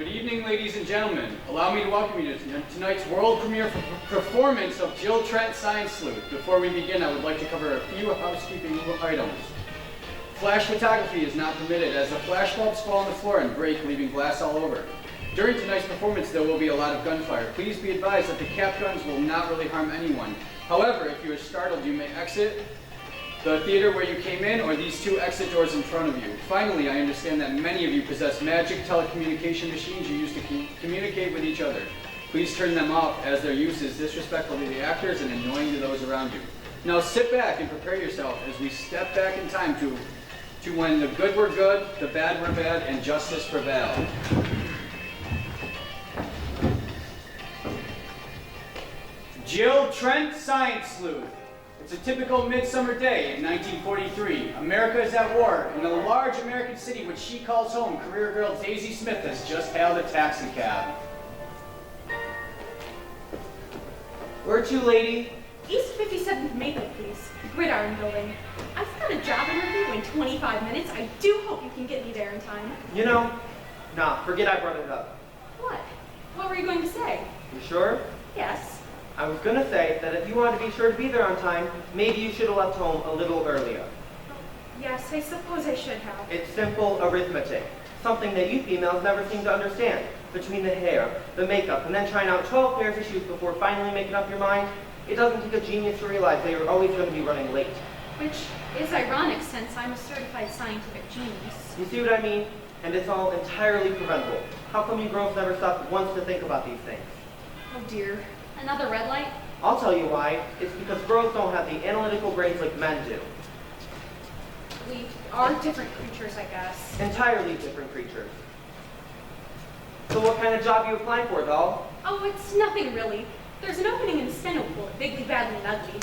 Good evening, ladies and gentlemen. Allow me to welcome you to tonight's world premiere performance of Jill Trent Science Sleuth. Before we begin, I would like to cover a few housekeeping items. Flash photography is not permitted as the flash bulbs fall on the floor and break, leaving glass all over. During tonight's performance, there will be a lot of gunfire. Please be advised that the cap guns will not really harm anyone. However, if you are startled, you may exit the theater where you came in or these two exit doors in front of you. Finally, I understand that many of you possess magic telecommunication machines you use to communicate with each other. Please turn them off as their use is disrespectful to the actors and annoying to those around you. Now sit back and prepare yourself as we step back in time to when the good were good, the bad were bad, and justice prevailed. Jill Trent Science Sleuth. It's a typical midsummer day in 1943. America is at war. In a large American city which she calls home, career girl Daisy Smith has just hailed a taxi cab. Where to, lady? East 57th Maple, please. Gridiron Building. I've got a job interview in 25 minutes. I do hope you can get me there in time. You know, nah, forget I brought it up. What? What were you going to say? You sure? Yes. I was gonna say that if you wanted to be sure to be there on time, maybe you should have left home a little earlier. Yes, I suppose I should have. It's simple arithmetic. Something that you females never seem to understand. Between the hair, the makeup, and then trying out 12 pairs of shoes before finally making up your mind, it doesn't take a genius to realize that you're always going to be running late. Which is ironic since I'm a certified scientific genius. You see what I mean? And it's all entirely preventable. How come you girls never stop once to think about these things? Oh dear. Another red light? I'll tell you why. It's because girls don't have the analytical brains like men do. We are different creatures, I guess. Entirely different creatures. So what kind of job are you applying for, doll? Oh, it's nothing really. There's an opening in the steno pool at Bigly, Badly, and Ugly.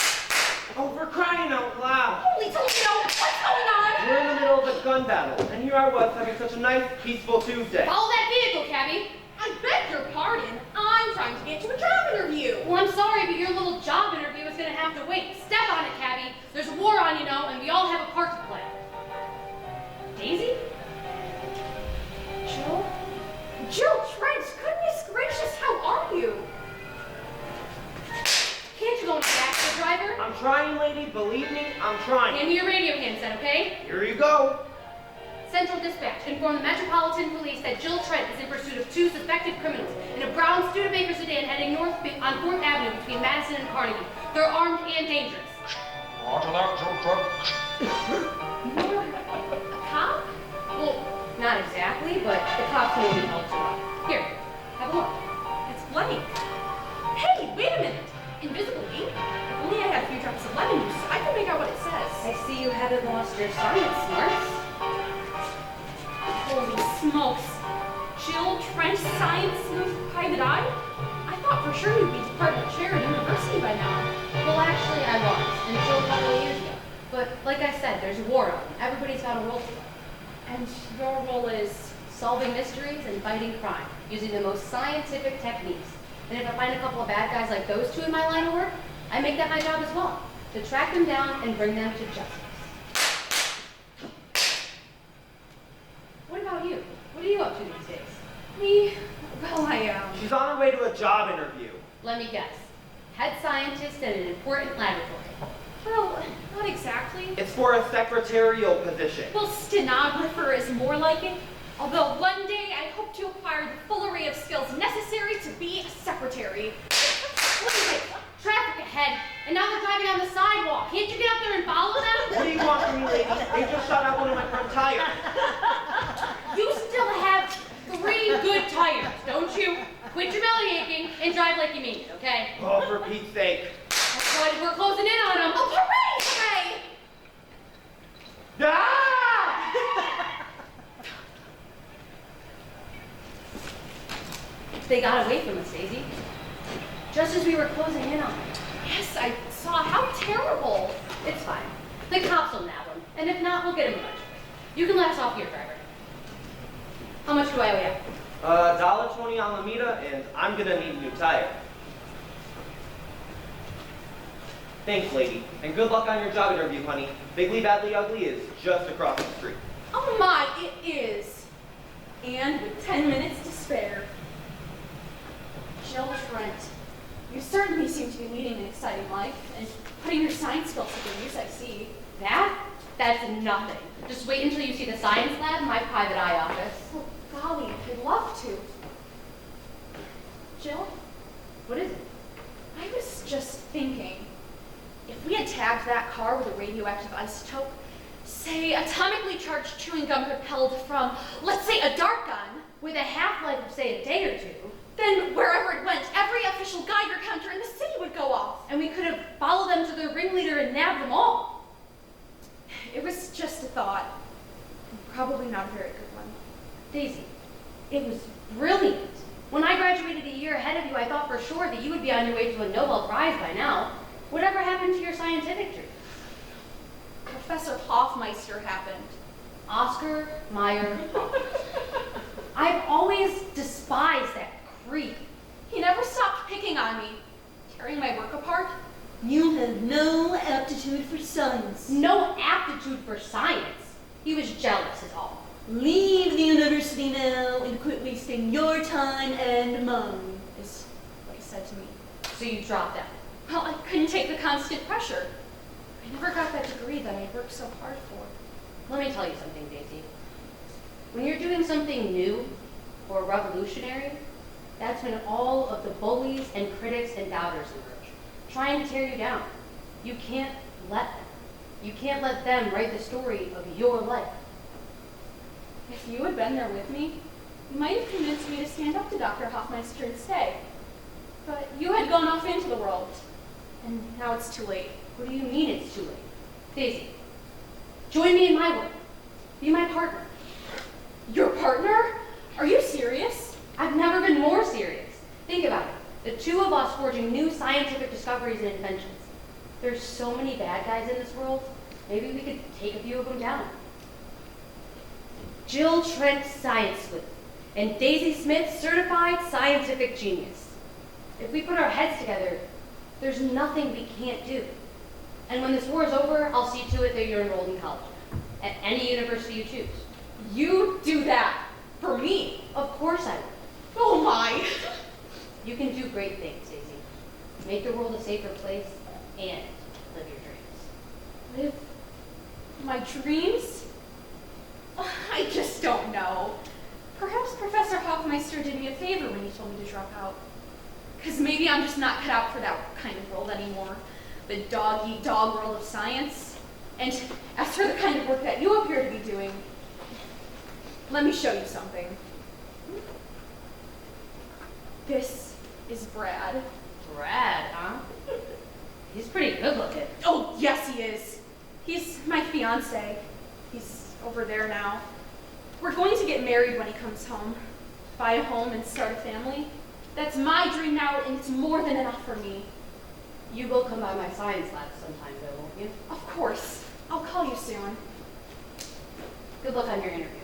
Oh, for crying out loud! Holy Toledo! What's going on? We're in the middle of a gun battle, and here I was having such a nice, peaceful Tuesday. Follow that vehicle, cabby! I beg your pardon. I'm trying to get to a job interview. Well, I'm sorry, but your little job interview is gonna have to wait. Step on it, cabby. There's a war on, you know, and we all have a part to play. Daisy? Jill? Jill Trent, goodness gracious, how are you? Can't you go in the back, the driver? I'm trying, lady. Believe me, I'm trying. Hand me your radio handset, okay? Here you go. Central Dispatch, inform the Metropolitan Police that Jill Trent is in pursuit of two suspected criminals in a brown Studebaker sedan heading north on 4th Avenue between Madison and Carnegie. They're armed and dangerous. Roger that, Jill Trent. You're a cop? Well, not exactly, but the cops know we helped you. Here, have a look. It's blank. Hey, wait a minute. Invisible ink? If only I had a few drops of lemon juice, I could make out what it says. I see you haven't lost your science smarts. Holy smokes. Jill Trent Science Sleuth Private Eye? I thought for sure you'd be department chair at university by now. Well, actually, I was, until a couple of years ago. But like I said, there's a war on. Everybody's got a role to play. And your role is? Solving mysteries and fighting crime, using the most scientific techniques. And if I find a couple of bad guys like those two in my line of work, I make that my job as well, to track them down and bring them to justice. What about you? What are you up to these days? Me? Well, She's on her way to a job interview. Let me guess. Head scientist at an important laboratory. Well, not exactly. It's for a secretarial position. Well, stenographer is more like it. Although one day I hope to acquire the full array of skills necessary to be a secretary. What is it? Traffic ahead, and now they're driving on the sidewalk. Can't you get up there and follow them? What do you want from me, lady? They just shot out one of my front tires. You still have 3 good tires, don't you? Quit your belly aching and drive like you mean it, okay? Oh, for Pete's sake. That's why we're closing in on them. Oh, hooray! Hooray! Ah! They got away from us, Daisy. Just as we were closing in on them. Yes, I saw. How terrible. It's fine. The cops will nab them, and if not, we'll get them eventually. You can let us off here, driver. How much do I owe you? $1.20 Alameda, and I'm gonna need a new tire. Thanks, lady, and good luck on your job interview, honey. Bigly Badly Ugly is just across the street. Oh my, it is. And with 10 minutes to spare. seem to be leading an exciting life and putting your science skills to good use, I see. That's nothing. Just wait until you see the science lab in my private eye office. Well, golly, I'd love to. Jill, What is it? I was just thinking, if we had tagged that car with a radioactive isotope, say atomically charged chewing gum propelled from, let's say, a dart gun, With a half-life of, say, a day or two, then wherever it went, every official Geiger counter in the city would go off. and we could have followed them to their ringleader and nabbed them all. It was just a thought. Probably not a very good one. Daisy, it was brilliant. When I graduated a year ahead of you, I thought for sure that you would be on your way to a Nobel Prize by now. Whatever happened to your scientific dream? Professor Hoffmeister happened. Oscar Mayer Hoffmeister. I've always despised that creep. He never stopped picking on me, tearing my work apart. You have no aptitude for science. No aptitude for science. He was jealous is all. Leave the university now and quit wasting your time and mine. Is what he said to me. So you dropped out. Well, I couldn't take the constant pressure. I never got that degree that I worked so hard for. Let me tell you something, Daisy. When you're doing something new or revolutionary, that's when all of the bullies and critics and doubters emerge, trying to tear you down. You can't let them. You can't let them write the story of your life. If you had been there with me, you might have convinced me to stand up to Dr. Hoffmeister and stay. But you had gone off into the world, and now it's too late. What do you mean it's too late? Daisy, join me in my work. Be my partner. Your partner? Are you serious? I've never been more serious. Think about it. The two of us forging new scientific discoveries and inventions. There's so many bad guys in this world. Maybe we could take a few of them down. Jill Trent, Science Sleuth, and Daisy Smith, Certified Scientific Genius. If we put our heads together, there's nothing we can't do. And when this war is over, I'll see to it that you're enrolled in college. At any university you choose. You do that for me? Of course I will. Oh my! You can do great things, Daisy. Make the world a safer place and live your dreams. Live my dreams? I just don't know. Perhaps Professor Hoffmeister did me a favor when he told me to drop out. Because maybe I'm just not cut out for that kind of world anymore. The dog-eat-dog world of science. And as for the kind of work that you appear to be doing, let me show you something. This is Brad. Brad, huh? He's pretty good looking. Oh, yes, he is. He's my fiance. He's over there now. We're going to get married when he comes home, buy a home and start a family. That's my dream now, and it's more than enough for me. You will come by my science lab sometime, though, won't you? Of course. I'll call you soon. Good luck on your interview.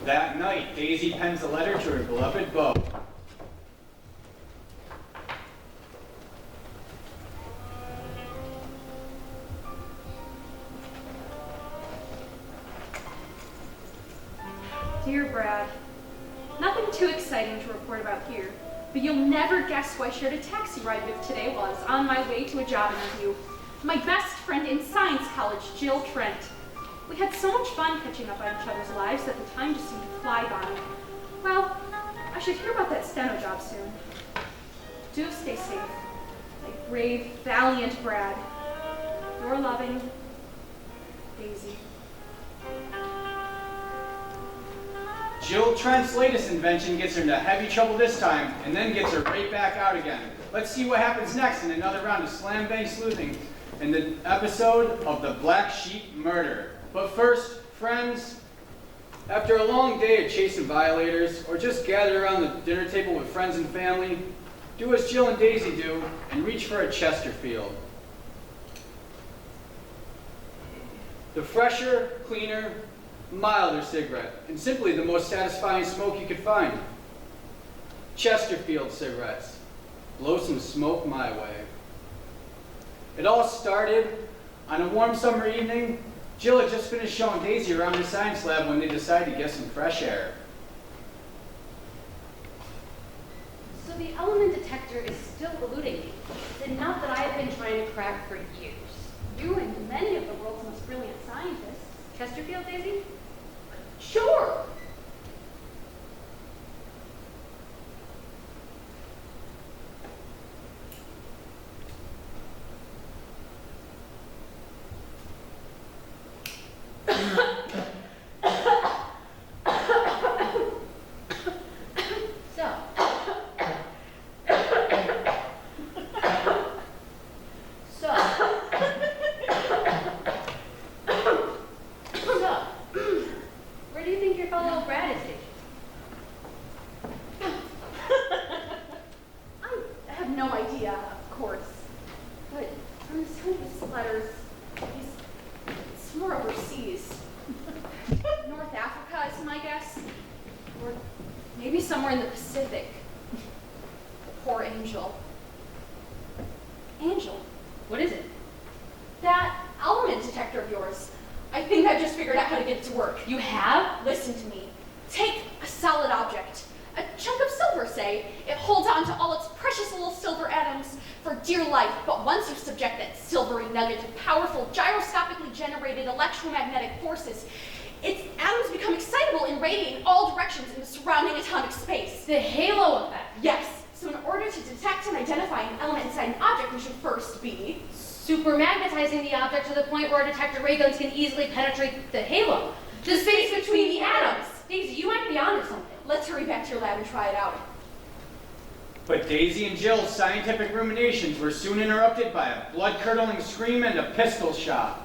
That night, Daisy pens a letter to her beloved beau. Dear Brad, nothing too exciting to report about here, but you'll never guess who I shared a taxi ride with today while I was on my way to a job interview. My best friend in science college, Jill Trent. We had so much fun catching up on each other's lives that the time just seemed to fly by. Well, I should hear about that steno job soon. Do stay safe. My brave, valiant Brad. Your loving, Daisy. Jill Trent's latest invention gets her into heavy trouble this time, and then gets her right back out again. Let's see what happens next in another round of Slam Bang Sleuthing in the episode of the Black Sheep Murder. But first, friends, after a long day of chasing violators, or just gather around the dinner table with friends and family, do as Jill and Daisy do, and reach for a Chesterfield. The fresher, cleaner, milder cigarette, and simply the most satisfying smoke you could find. Chesterfield cigarettes. Blow some smoke my way. It all started on a warm summer evening. Jill had just finished showing Daisy around the science lab when they decided to get some fresh air. the element detector is still eluding me. Is it not that I have been trying to crack for years? You and many of the world's most brilliant scientists. Chesterfield, Daisy? Sure. Where do you think your fellow Brad is stationed? I have no idea, of course. But from some of his letters, it's more overseas. North Africa is my guess. Or maybe somewhere in the Pacific. Poor Angel. Angel, What is it? that element detector of yours. I think I've just figured out how to get it to work. You have? Listen to me. Take a solid object, a chunk of silver, say. It holds on to all its precious little silver atoms for dear life, but once you subject that silvery nugget to powerful, gyroscopically generated electromagnetic forces, its atoms become excitable and radiate in all directions in the surrounding atomic space. The halo effect. Yes, so in order to detect and identify an element inside an object, we should first be Supermagnetizing the object to the point where detector ray guns can easily penetrate the halo. the space between the atoms. Daisy, you might be onto something. Let's hurry back to your lab and try it out. But Daisy and Jill's scientific ruminations were soon interrupted by a blood-curdling scream and a pistol shot.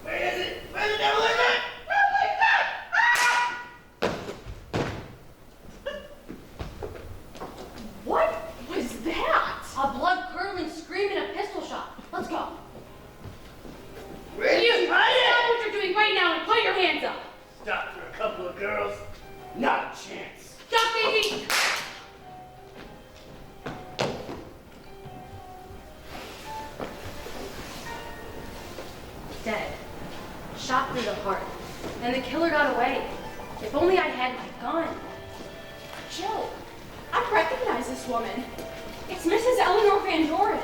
Where is it? Where the devil is it? What was that? A blood-curdling scream and a pistol shot. Let's go. Where You stop what you're doing right now and put your hands up. Stop for a couple of girls? Not a chance. Stop, Daisy. Dead. Shot through the heart. And the killer got away. If only I had my gun. Jill, I recognize this woman. It's Mrs. Eleanor Van Doren.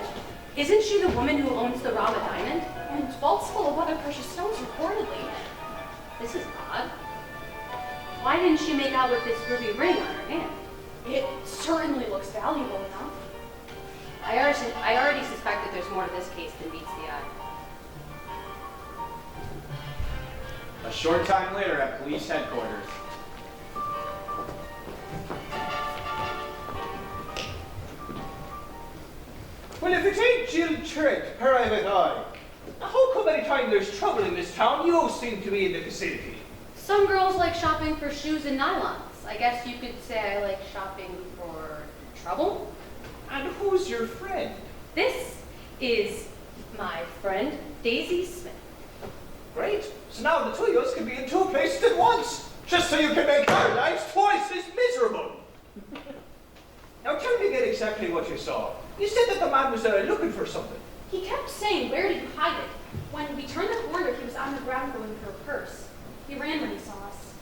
Isn't she the woman who owns the Rama Diamond? And vaults full of other precious stones, reportedly. This is odd. Why didn't she make out with this ruby ring on her hand? It certainly looks valuable enough. I already suspect that there's more to this case than meets the eye. A short time later at police headquarters. Well, if it ain't Jill Trent, private eye. Now, how come any time there's trouble in this town, you seem to be in the vicinity? Some girls like shopping for shoes and nylons. I guess you could say I like shopping for trouble. And who's your friend? This is my friend Daisy Smith. Great. So now the two of us can be in two places at once, just so you can make our lives twice as miserable. Now tell me again exactly what you saw. You said that the man was looking for something. He kept saying, "Where did you hide it?" When we turned the corner, he was on the ground going for a purse. He ran when he saw us.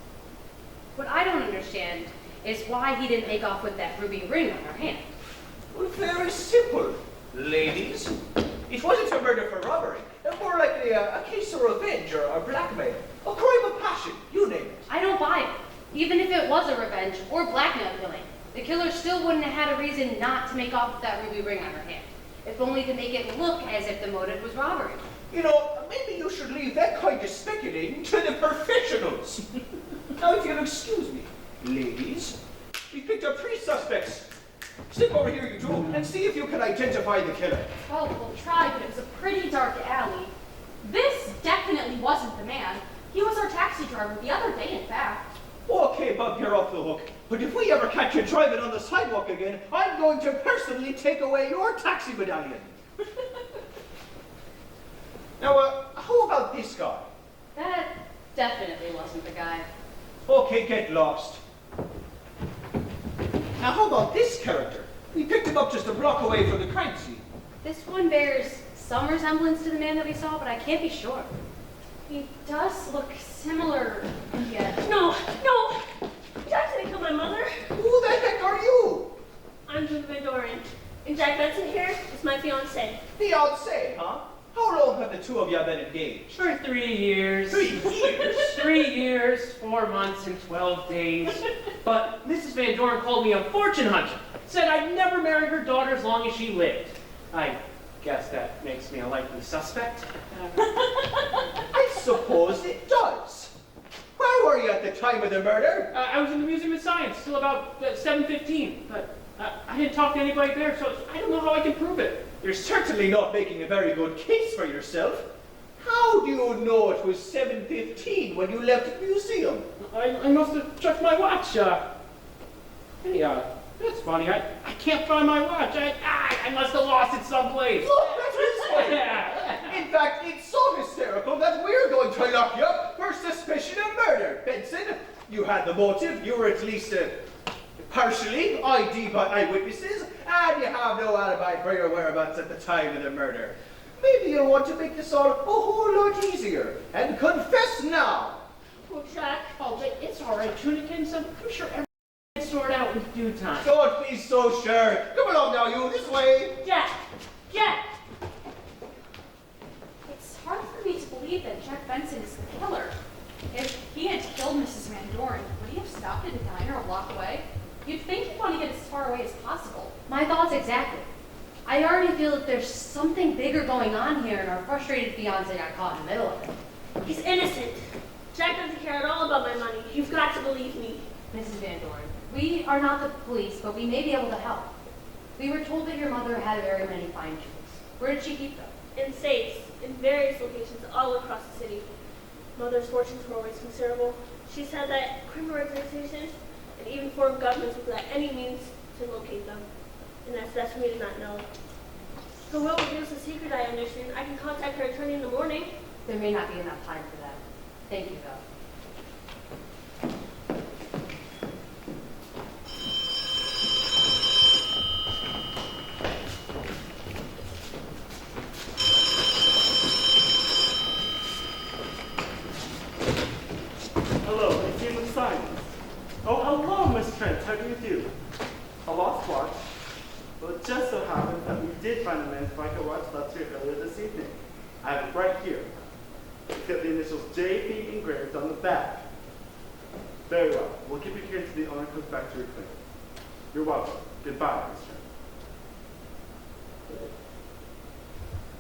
What I don't understand is why he didn't make off with that ruby ring on her hand. Well, very simple, ladies. It wasn't a murder for robbery. More likely a case of revenge or blackmail. A crime of passion, you name it. I don't buy it. Even if it was a revenge or blackmail killing, the killer still wouldn't have had a reason not to make off with that ruby ring on her hand, if only to make it look as if the motive was robbery. You know, maybe you should leave that kind of speculating to the professionals. Now, if you'll excuse me, ladies, we picked up 3 suspects. Step over here, you two, and see if you can identify the killer. Well, we'll try, but it was a pretty dark alley. This definitely wasn't the man. He was our taxi driver the other day, in fact. Okay, Bob, you're off the hook. But if we ever catch you driving on the sidewalk again, I'm going to personally take away your taxi medallion. Now, how about this guy? That definitely wasn't the guy. Okay, get lost. Now, how about this character? We picked him up just a block away from the crime scene. This one bears some resemblance to the man that we saw, but I can't be sure. He does look similar, yet. No, no! Jack didn't kill my mother. Who the heck are you? I'm Julie Van Doren. And Jack Benson here is my fiancé. Fiancé, huh? How long have the two of you been engaged? For 3 years. 3 years? 3 years, 4 months, and 12 days. But Mrs. Van Doren called me a fortune hunter. Said I'd never marry her daughter as long as she lived. I guess that makes me a likely suspect. I suppose it does. Where were you at the time of the murder? I was in the Museum of Science till about 7:15, but I didn't talk to anybody there, so I don't know how I can prove it. You're certainly not making a very good case for yourself. How do you know it was 7:15 when you left the museum? I must have checked my watch. Hey, that's funny. I can't find my watch. I must have lost it someplace. Look, that is funny. Yeah. In fact, it's so hysterical that we're going to lock you up for suspicion of murder. Benson, you had the motive. You were at least partially ID'd by eyewitnesses, and you have no alibi for your whereabouts at the time of the murder. Maybe you'll want to make this all a whole lot easier and confess now. Oh, Jack. Oh, it's all right, Tunikins. I'm sure everything will sort out in due time. Don't be so sure. Come along now, you. This way. Jack! Jack! It's hard for me to believe that Jack Benson is the killer. If he had killed Mrs. Van Doren, would he have stopped at a diner a block away? You'd think he'd want to get as far away as possible. My thoughts exactly. I already feel that there's something bigger going on here, and our frustrated fiance got caught in the middle of it. He's innocent. Jack doesn't care at all about my money. You've got to believe me. Mrs. Van Doren, we are not the police, but we may be able to help. We were told that your mother had very many fine jewels. Where did she keep them? In safes, in various locations all across the city. Mother's fortunes were always considerable. She said that criminal organizations and even foreign governments would at any means to locate them. And that's best for me to not know. Her will reveals a secret, I understand. I can contact her attorney in the morning. There may not be enough time for that. Thank you, though. Hello, Museum of Science. Oh, hello, Miss Trent. How do you do? A lost watch. Well, it just so happens that we did find a man's pocket watch left here earlier this evening. I have it right here. It's got the initials JP engraved on the back. Very well. We'll keep it here until the owner comes back to reclaim it. You're welcome. Goodbye, Miss Trent.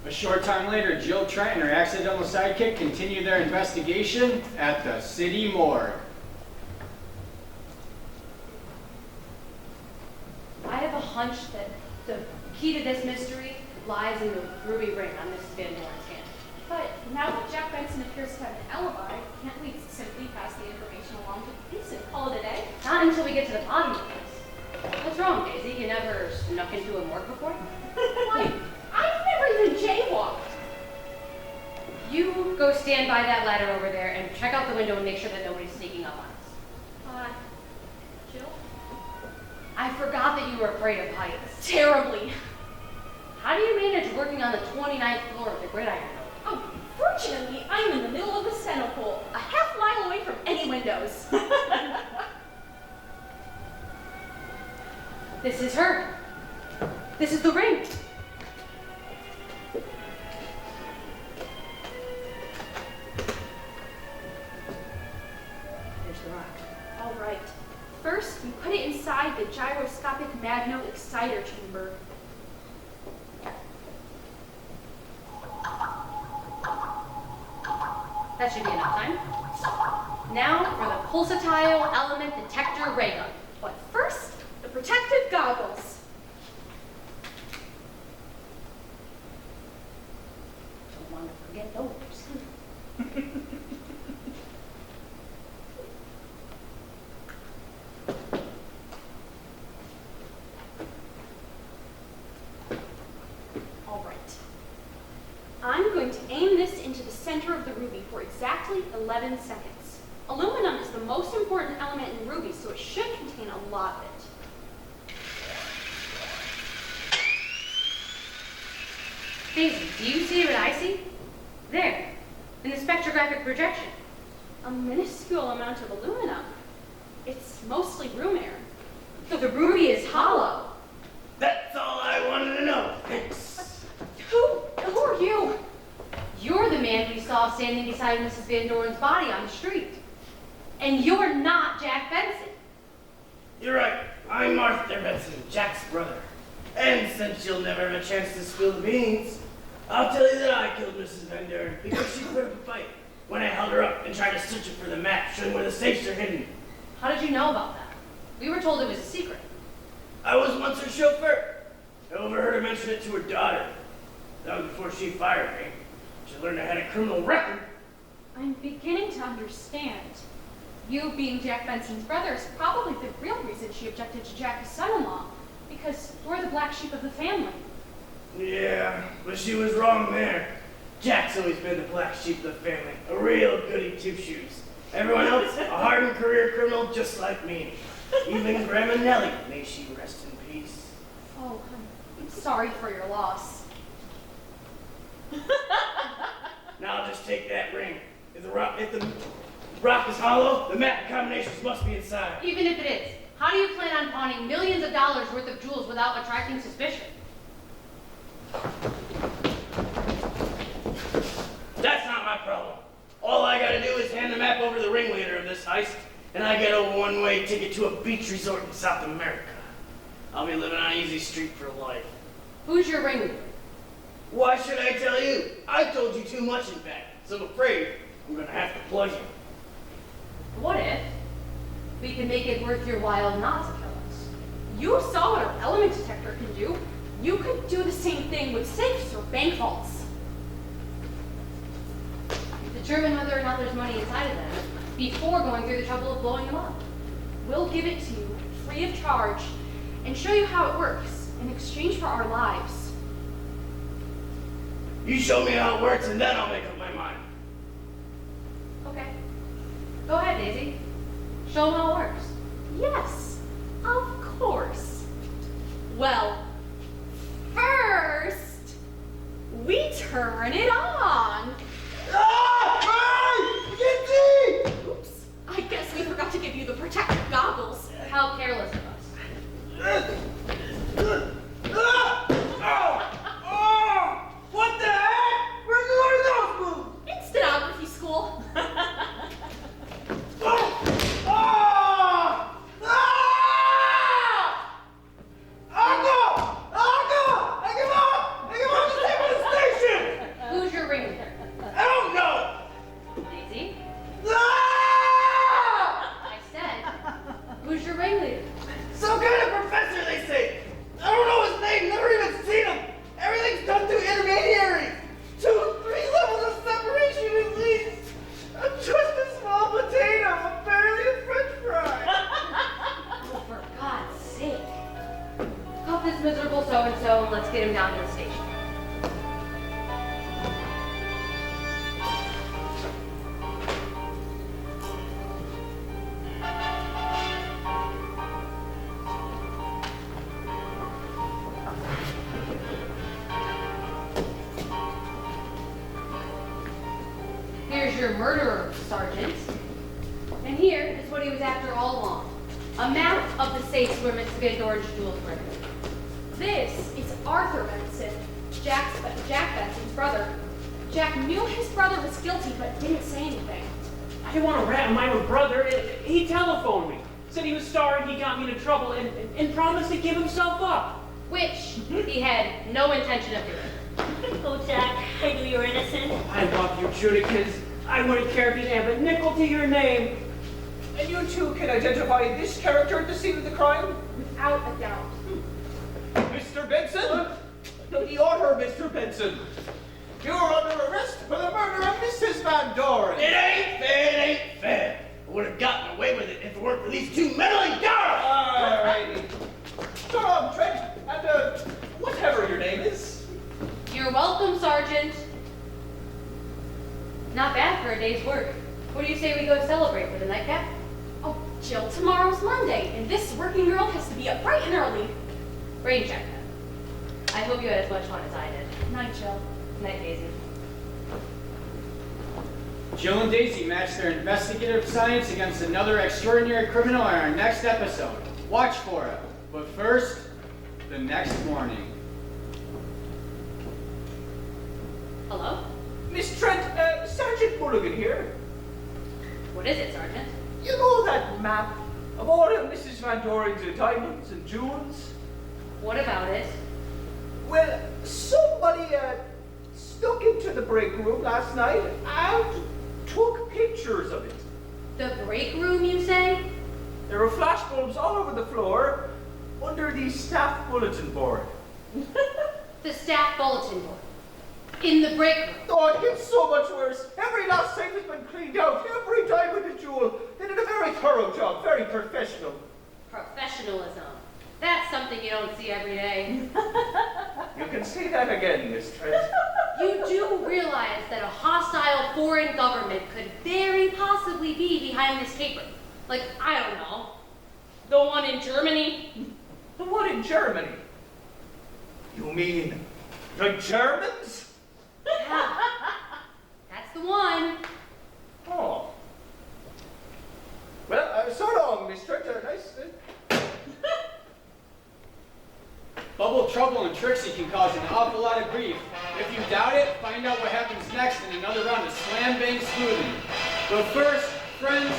A short time later, Jill Trent and her accidental sidekick continue their investigation at the city morgue. I have a hunch that the key to this mystery lies in the ruby ring on Mrs. Van Doren's hand. But now that Jack Benson appears to have an alibi, can't we simply pass the information along to the police and call it a day? Not until we get to the bottom of this. What's wrong, Daisy? You never snuck into a morgue before? Why, I've never even jaywalked. You go stand by that ladder over there and check out the window and make sure that nobody's sneaking up on us. Jill? I forgot that you were afraid of heights. Terribly. How do you manage working on the 29th floor of the Gridiron? Oh, fortunately, I'm in the middle of a cenopool, a half-mile away from any windows. This is her. This is the ring. Here's the rock. All right. First, you put it inside the gyroscopic magno exciter chamber. That should be enough time. Now for the pulsatile element detector ray gun. But first, the protective goggles. Don't want to forget those. All right. I'm going to aim this into the center of the ruby for exactly 11 seconds. Aluminum is the most important element in ruby, so it should contain a lot of it. Daisy, do you see what I see? There, in the spectrographic projection. A minuscule amount of aluminum. It's mostly room air. The ruby is hollow. That's all I wanted to know. Thanks. Who are you? You're the man we saw standing beside Mrs. Van Doren's body on the street. And you're not Jack Benson. You're right. I'm Arthur Benson, Jack's brother. And since you'll never have a chance to spill the beans, I'll tell you that I killed Mrs. Van Doren because she put up a fight when I held her up and tried to search her for the map showing where the safes are hidden. How did you know about that? We were told it was a secret. I was once her chauffeur. I overheard her mention it to her daughter. That was before she fired me. She learned I had a criminal record. I'm beginning to understand. You being Jack Benson's brother is probably the real reason she objected to Jack as son-in-law, because we're the black sheep of the family. Yeah, but she was wrong there. Jack's always been the black sheep of the family, a real goody two-shoes. Everyone else, a hardened career criminal just like me. Even Grandma Nellie, may she rest in peace. Oh, I'm sorry for your loss. Now just take that ring. If the rock is hollow, the map combinations must be inside. Even if it is, how do you plan on pawning millions of dollars worth of jewels without attracting suspicion? That's not my problem. All I gotta do is hand the map over to the ringleader of this heist, and I get a one-way ticket to a beach resort in South America. I'll be living on easy street for life. Who's your ringleader? Why should I tell you? I told you too much, in fact, so I'm afraid I'm gonna have to plug you. What if we can make it worth your while not to kill us? You saw what our element detector can do. You could do the same thing with safes or bank vaults. Determine whether or not there's money inside of them before going through the trouble of blowing them up. We'll give it to you free of charge and show you how it works in exchange for our lives. You show me how it works, and then I'll make up my mind. Okay. Go ahead, Daisy. Show them how it works. Yes, of course. Well, first, we turn it on. Oops, I guess we forgot to give you the protective goggles. How careless of us. What the heck? Where did those move? In stenography school. Who's your ringleader? I don't know! Daisy? I said, who's your ringleader? Some kind of professor, they say. I don't know his name, never even seen him. Everything's done through intermediaries. 2, 3 levels of separation at least. I'm just a small potato. I'm barely a french fry. Oh, for God's sake. Cuff this miserable so-and-so and let's get him down to the station. Here's your murderer, Sergeant. And here is what he was after all along. A map of the safes where Mrs. Van Doren's jewels were. This is Arthur Benson, Jack Benson's brother. Jack knew his brother was guilty but didn't say anything. I didn't want to rat on my own brother. He telephoned me. Said he was sorry he got me into trouble and promised to give himself up. Which he had no intention of doing. Oh, Jack, I knew you were innocent. I love you, Judikins. I wouldn't care if you didn't have a nickel to your name. And you two can identify this character at the scene of the crime? Without a doubt. Mr. Benson? No, you are her, Mr. Benson. You are under arrest for the murder of Mrs. Van Doren. It ain't fair, it ain't fair. I would have gotten away with it if it weren't for these 2 meddling girls. Alrighty. So long, Trent, and whatever your name is. You're welcome, Sergeant. Not bad for a day's work. What do you say we go celebrate with a nightcap? Oh, Jill, tomorrow's Monday, and this working girl has to be up bright and early. Rain check then. I hope you had as much fun as I did. Night, Jill. Night, Daisy. Jill and Daisy match their investigative science against another extraordinary criminal in our next episode. Watch for it. But first, the next morning. Hello? Miss Trent, Sergeant Mulligan here. What is it, Sergeant? You know that map of all of Mrs. Van Doren's diamonds and jewels? What about it? Well, somebody snuck into the break room last night and took pictures of it. The break room, you say? There were flashbulbs all over the floor under the staff bulletin board. The staff bulletin board. In the break room. Oh, it gets so much worse. Every last safe has been cleaned out. Every diamond and jewel. They did a very thorough job, very professional. Professionalism. That's something you don't see every day. You can say that again, Miss Trent. You do realize that a hostile foreign government could very possibly be behind this caper. Like, I don't know, the one in Germany? The one in Germany? You mean the Germans? Yeah, that's the one. Oh. Well, so long, Miss Trent. Nice. Bubble Trouble and Trixie can cause an awful lot of grief. If you doubt it, find out what happens next in another round of Slam Bang Sleuthing. But first, friends,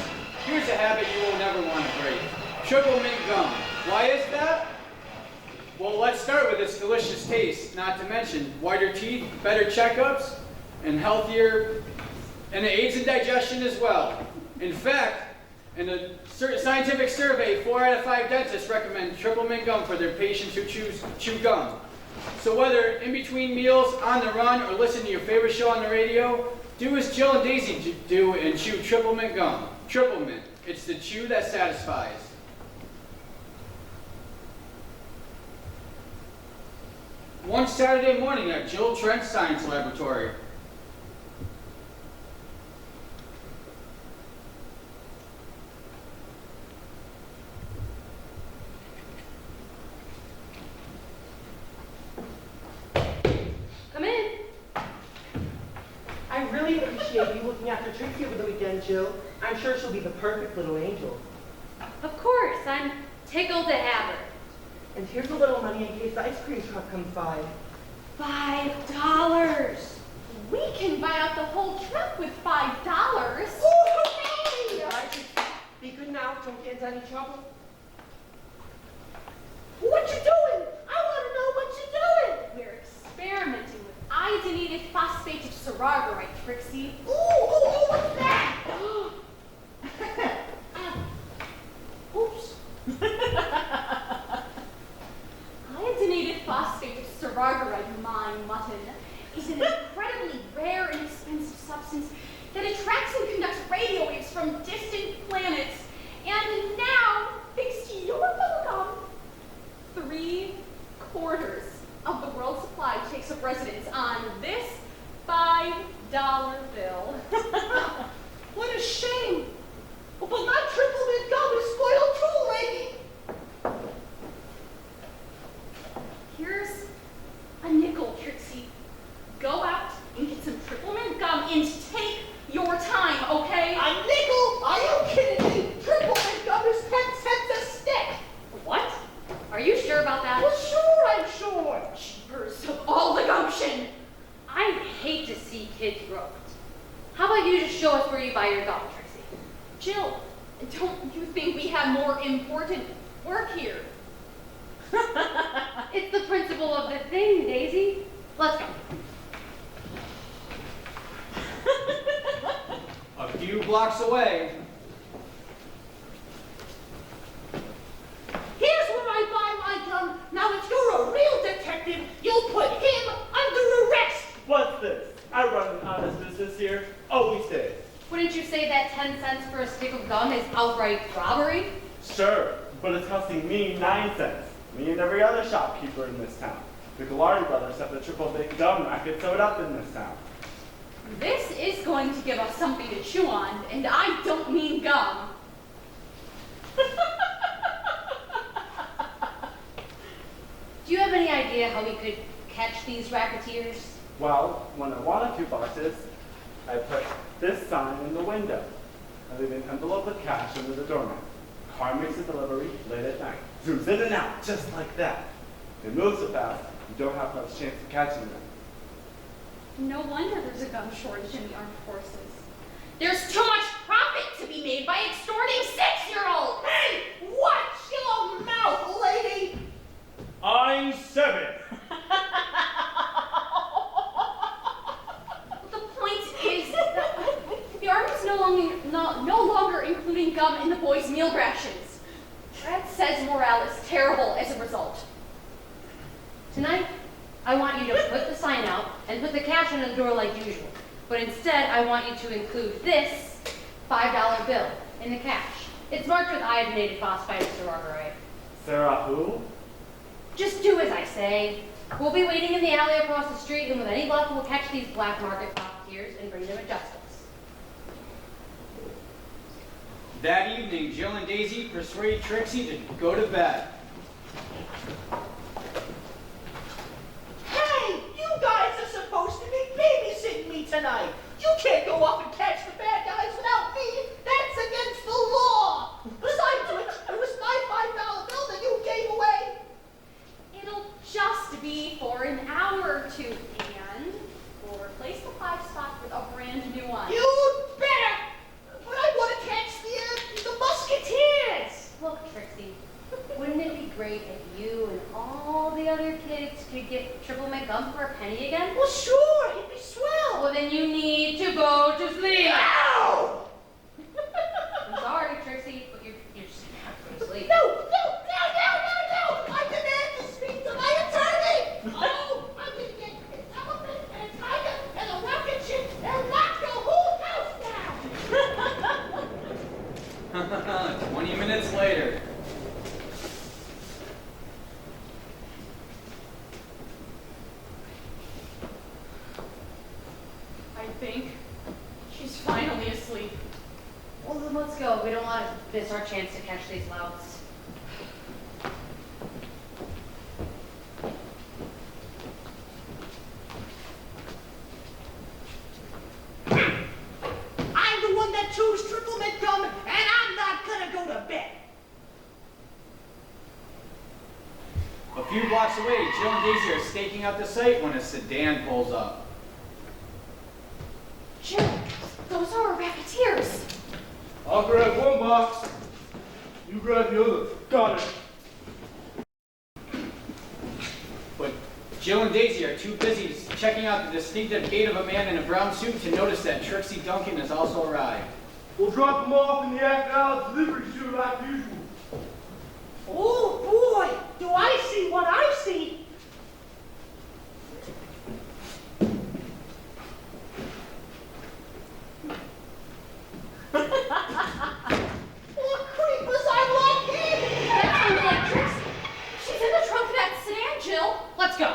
here's a habit you will never want to break. Triple mint gum. Why is that? Well, let's start with its delicious taste, not to mention whiter teeth, better checkups, and healthier, and it aids in digestion as well. In fact, in a scientific survey, 4 out of 5 dentists recommend triple mint gum for their patients who chew gum. So whether in between meals, on the run, or listen to your favorite show on the radio, do as Jill and Daisy do and chew triple mint gum. Triple mint. It's the chew that satisfies. One Saturday morning at Jill Trent's Science Laboratory. Come in. I really appreciate you looking after Trixie over the weekend, Jill. I'm sure she'll be the perfect little angel. Of course, I'm tickled to have her. And here's a little money in case the ice cream truck comes by. $5. We can buy out the whole truck with $5. Oh, hooray! All right, Trixie, be good now. Don't get into any trouble. What you doing? I want to know what you're doing. We're experimenting with iodinated phosphate of saragarite, Trixie. Ooh, what's that? Oops. Iodinated phosphate of saragarite, my mutton, is an incredibly rare and expensive substance that attracts and conducts radio waves from distant planets. And now, thanks to your bubblegum, 3/4 of the world's supply takes up residence on this $5 bill. What a shame. But my triple mint gum is spoiled too, lady. Here's a nickel, Trixie. Go out and get some triple mint gum and take your time, okay? A nickel? Are you kidding me? Triple mint gum is 10 cents a stick. What? Are you sure about that? Well, sure, I'm sure. Jeepers of all the gumption! I hate to see kids groped. How about you just show us where you buy your gum, Trixie? Jill, don't you think we have more important work here? It's the principle of the thing, Daisy. Let's go. A few blocks away. Here's where I buy my gum. Now, if you're a real detective, you'll put him under arrest. What's this? I run an honest business here. Always did. Wouldn't you say that 10 cents for a stick of gum is outright robbery? Sure, but it's costing me 9 cents. Me and every other shopkeeper in this town. The Gallardi brothers have the triple big gum racket sewed up in this town. This is going to give us something to chew on, and I don't mean gum. Do you have any idea how we could catch these racketeers? Well, when I wanted 2 boxes, I put this sign in the window. I leave an envelope with cash under the doormat. Car makes a delivery late at night. Zooms in and out, just like that. It moves so fast, you don't have much chance of catching them. No wonder there's a gun shortage in the armed forces. There's too much profit to be made by extorting 6-year-olds! Hey, watch your mouth, lady! I'm 7. The point is that the Army's no longer including gum in the boys' meal rations. Trent says morale is terrible as a result. Tonight, I want you to put the sign out and put the cash on the door like usual. But instead, I want you to include this $5 bill in the cash. It's marked with iodinated phosphide steroid. Sarah who? Just do as I say. We'll be waiting in the alley across the street, and with any luck, we'll catch these black market profiteers and bring them to justice. That evening, Jill and Daisy persuade Trixie to go to bed. Hey, you guys are supposed to be babysitting me tonight. You can't go off and catch the bad guys without me. That's against the law. Besides which, it was my $5 bill that you gave away. It'll just be for an hour or two, and we'll replace the 5 spot with a brand new one. You better. But I want to catch the musketeers. Look, Trixie, wouldn't it be great if you and all the other kids could get triple McGum for a penny again? Well, sure, it'd be swell. Well, then you need to go to sleep. Ow! I'm sorry, Trixie, but you're just gonna have to go to sleep. No! I demand to speak to my attorney! Oh, I'm gonna get an elephant and a tiger and a rocket ship and knock the whole house down! 20 minutes later. I think she's finally asleep. Well, then let's go. We don't want to miss our chance to catch these louts. I'm the one that chose triple McGum, and I'm not gonna go to bed! A few blocks away, Jill and Daisy are staking out the site when a sedan pulls up. Jill, those are racketeers. I'll grab 1 box. You grab the other. Got it. But Jill and Daisy are too busy checking out the distinctive gait of a man in a brown suit to notice that Trixie Duncan has also arrived. We'll drop them off in the Act delivery chute like usual. Oh boy, do I see what I see! What creepers are lucky! That sounds like Trixie. She's in the trunk of that sedan, Jill. Let's go.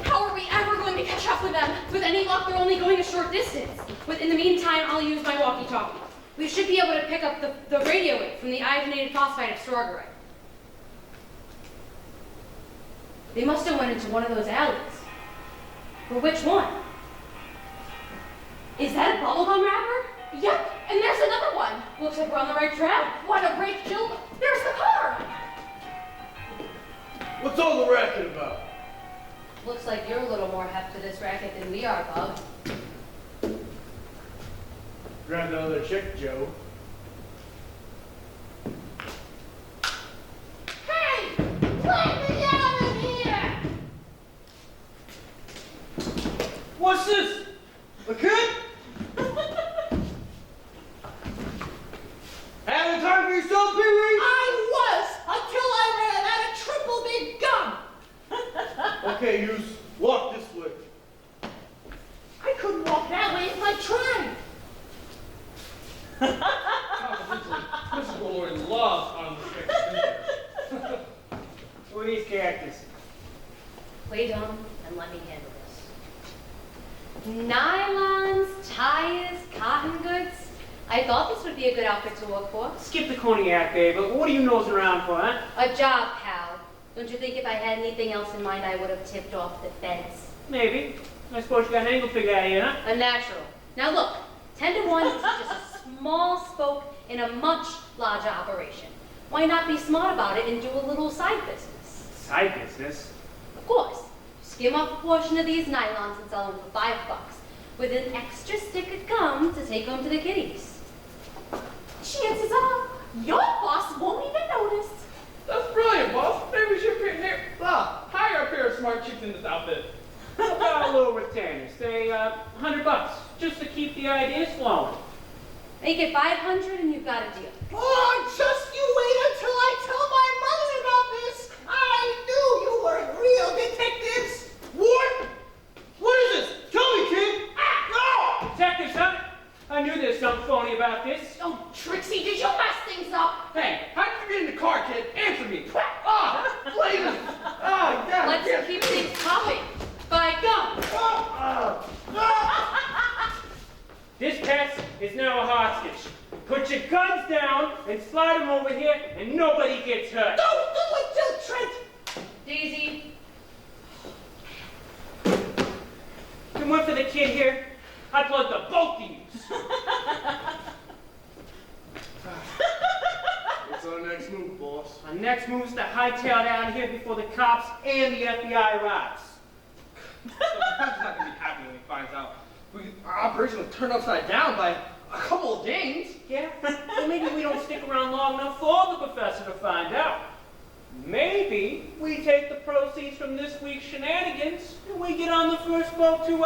How are we ever going to catch up with them? With any luck, they're only going a short distance. But in the meantime, I'll use my walkie-talkie. We should be able to pick up the radio wave from the iodinated phosphide of steroid. They must have went into one of those alleys. But which one? Is that a bubblegum wrapper? Yep, and there's another one. Looks like we're on the right track. What a break, Jill. There's the car. What's all the racket about? Looks like you're a little more hep to this racket than we are, Bub. Grab that other chick, Joe. Hey! Let me out of here! What's this? A kid? Having time for yourself, Pee-wee? I was, until I ran out of triple big gum! Okay, you walk this way. I couldn't walk that way if I tried. Physical or in love on the fixed. Who are these characters? Play dumb and let me handle this. Nylons, ties, cotton goods. I thought this would be a good outfit to work for. Skip the cognac, babe, but what are you nosing around for, huh? A job, pal. Don't you think if I had anything else in mind, I would have tipped off the feds? Maybe. I suppose you got an angle figure out of you, huh? A natural. Now look, 10 to 1 is just a small spoke in a much larger operation. Why not be smart about it and do a little side business? Side business? Of course. Skim off a portion of these nylons and sell them for $5, with an extra stick of gum to take home to the kiddies. Chances are, your boss won't even notice. That's brilliant, boss. Maybe we should hire a pair of smart chicks in this outfit. How about a little retainer? Say, $100, just to keep the ideas flowing. Make it 500 and you've got a deal. Oh, just you wait until I tell my mother about this. I knew you were real detectives. What? What is this? Tell me, kid. No! Detectives, huh? I knew there was something phony about this. Oh, Trixie, did you mess things up? Hey, how did you get in the car, kid? Answer me. Ah, flavor. Ah, God. Let's keep things popping. By gum. This pest is now a hostage. Put your guns down and slide them over here, and nobody gets hurt. Don't do it, Jill Trent. Daisy. If it weren't for the kid here, I'd plug the both of you. What's our next move, boss? Our next move is to hightail it out of here before the cops and the FBI arrives. That's not gonna be happy when he finds out. Our operation was turned upside down by a couple of dames. Yeah? Well, maybe we don't stick around long enough for the professor to find out. Maybe we take the proceeds from this week's shenanigans and we get on the first boat to,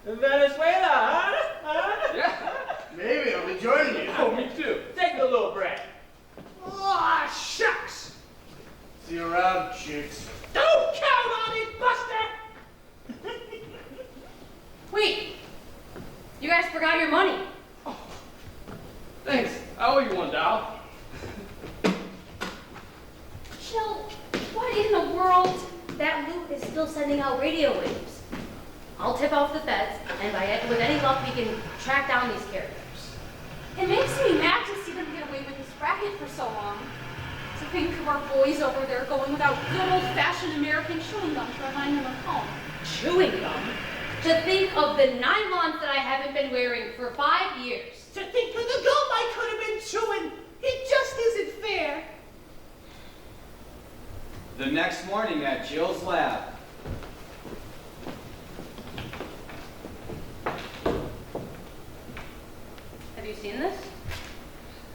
Venezuela, huh? Yeah. Maybe I'll be joining you. Oh, me too. Take the little brat. Ah, shucks. See you around, chicks. Don't count on it, Buster. Wait. You guys forgot your money. Thanks. I owe you one, doll. Jill, what in the world? That loot is still sending out radio waves. I'll tip off the feds, and with any luck, we can track down these characters. It makes me mad to see them get away with this racket for so long. To think of our boys over there going without good old-fashioned American chewing gum to remind them of home. Chewing gum? To think of the nylons that I haven't been wearing for 5 years. To think of the gum I could have been chewing. It just isn't fair. The next morning at Jill's lab. Have you seen this?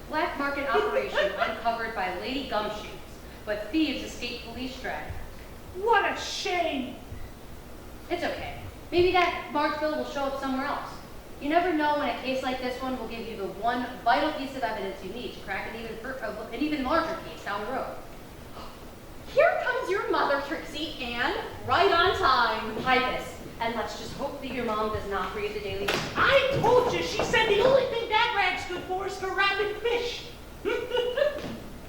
Black market operation uncovered by Lady Gumshoes, but thieves escaped police drag. What a shame. It's okay. Maybe that marked bill will show up somewhere else. You never know when a case like this one will give you the one vital piece of evidence you need to crack an even larger case down the road. Here comes your mother, Trixie, and right on time. Hide this, and let's just hope that your mom does not read the Daily News. I told you, she said the only thing that rag's good for is for wrapping fish.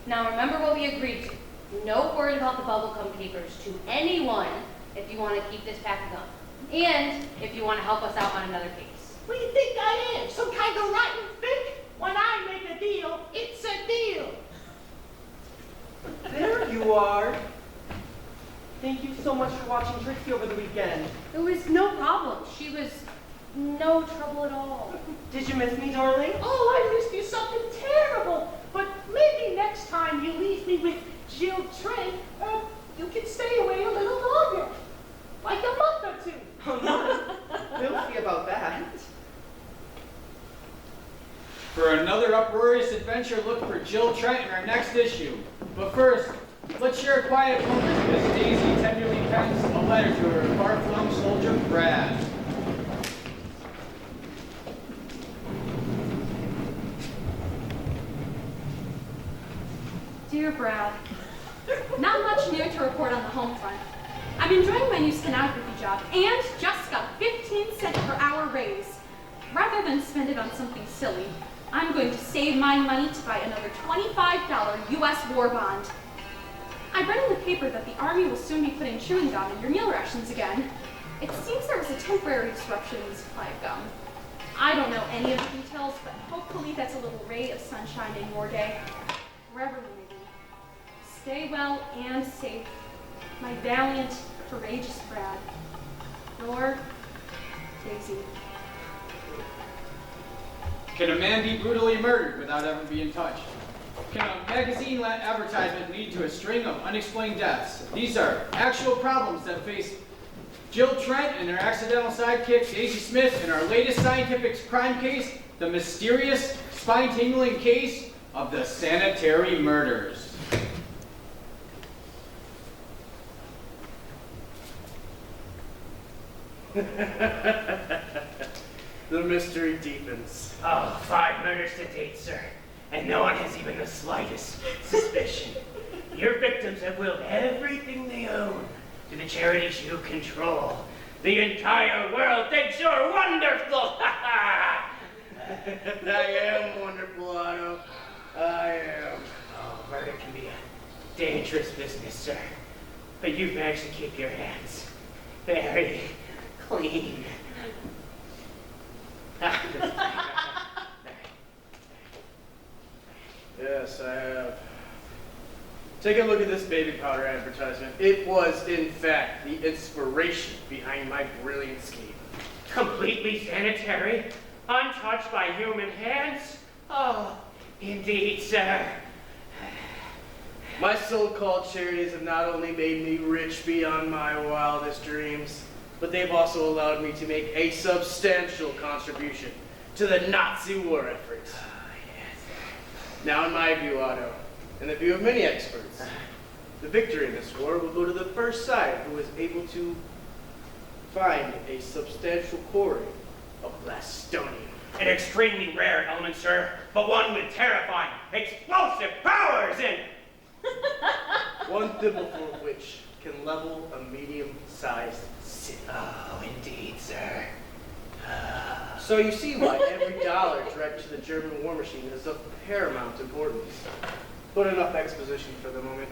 Now remember what we agreed to. No word about the bubblegum papers to anyone if you want to keep this pack of gum. And if you want to help us out on another case. What do you think I am? Some kind of rotten fish? When I make a deal, it's a deal. There you are. Thank you so much for watching Trixie over the weekend. It was no problem. She was no trouble at all. Did you miss me, darling? Oh, I missed you something terrible. But maybe next time you leave me with Jill Trent, you can stay away a little longer. Like a month or two. We'll see about that. For another uproarious adventure, look for Jill Trent in our next issue. But first, let's share a quiet moment as Miss Daisy tenderly pens a letter to her far-flung soldier, Brad. Dear Brad, not much new to report on the home front. I'm enjoying my new stenography job and just got a 15-cent per hour raise. Rather than spend it on something silly, I'm going to save my money to buy another $25 U.S. war bond. I read in the paper that the Army will soon be putting chewing gum in your meal rations again. It seems there was a temporary disruption in the supply of gum. I don't know any of the details, but hopefully that's a little ray of sunshine in your day. Wherever you may be. Stay well and safe, my valiant, courageous Brad. Nor Daisy. Can a man be brutally murdered without ever being touched? Can a magazine advertisement lead to a string of unexplained deaths? These are actual problems that face Jill Trent and her accidental sidekick Daisy Smith in our latest scientific crime case, the mysterious, spine-tingling case of the sanitary murders. The mystery deepens. Oh, 5 murders to date, sir. And no one has even the slightest suspicion. Your victims have willed everything they own to the charities you control. The entire world thinks you're wonderful! I am wonderful, Otto. I am. Oh, murder can be a dangerous business, sir. But you've managed to keep your hands very clean. Yes, I have. Take a look at this baby powder advertisement. It was, in fact, the inspiration behind my brilliant scheme. Completely sanitary, untouched by human hands? Oh, indeed, sir. My so-called charities have not only made me rich beyond my wildest dreams, but they've also allowed me to make a substantial contribution to the Nazi war effort. Now, in my view, Otto, and the view of many experts, the victory in this war will go to the first side who is able to find a substantial quarry of plastonium. An extremely rare element, sir, but one with terrifying, explosive powers and... One thimbleful of which can level a medium-sized city. Oh, indeed, sir. So you see why every dollar directed to the German war machine is of paramount importance. But enough exposition for the moment.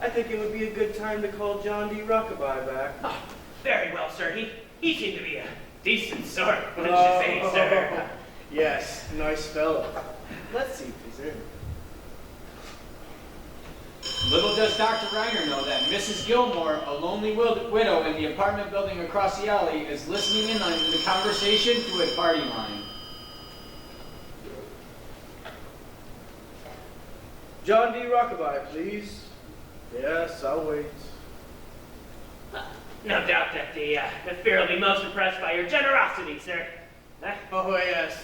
I think it would be a good time to call John D. Rockabye back. Oh, very well, sir. He seemed to be a decent sort, wouldn't you say, sir? Yes, nice fellow. Let's see if he's in. Little does Dr. Reiner know that Mrs. Gilmore, a lonely widow in the apartment building across the alley, is listening in on the conversation through a party line. John D. Rockabye, please. Yes, I'll wait. No doubt that the Fear will be most impressed by your generosity, sir. Oh, yes.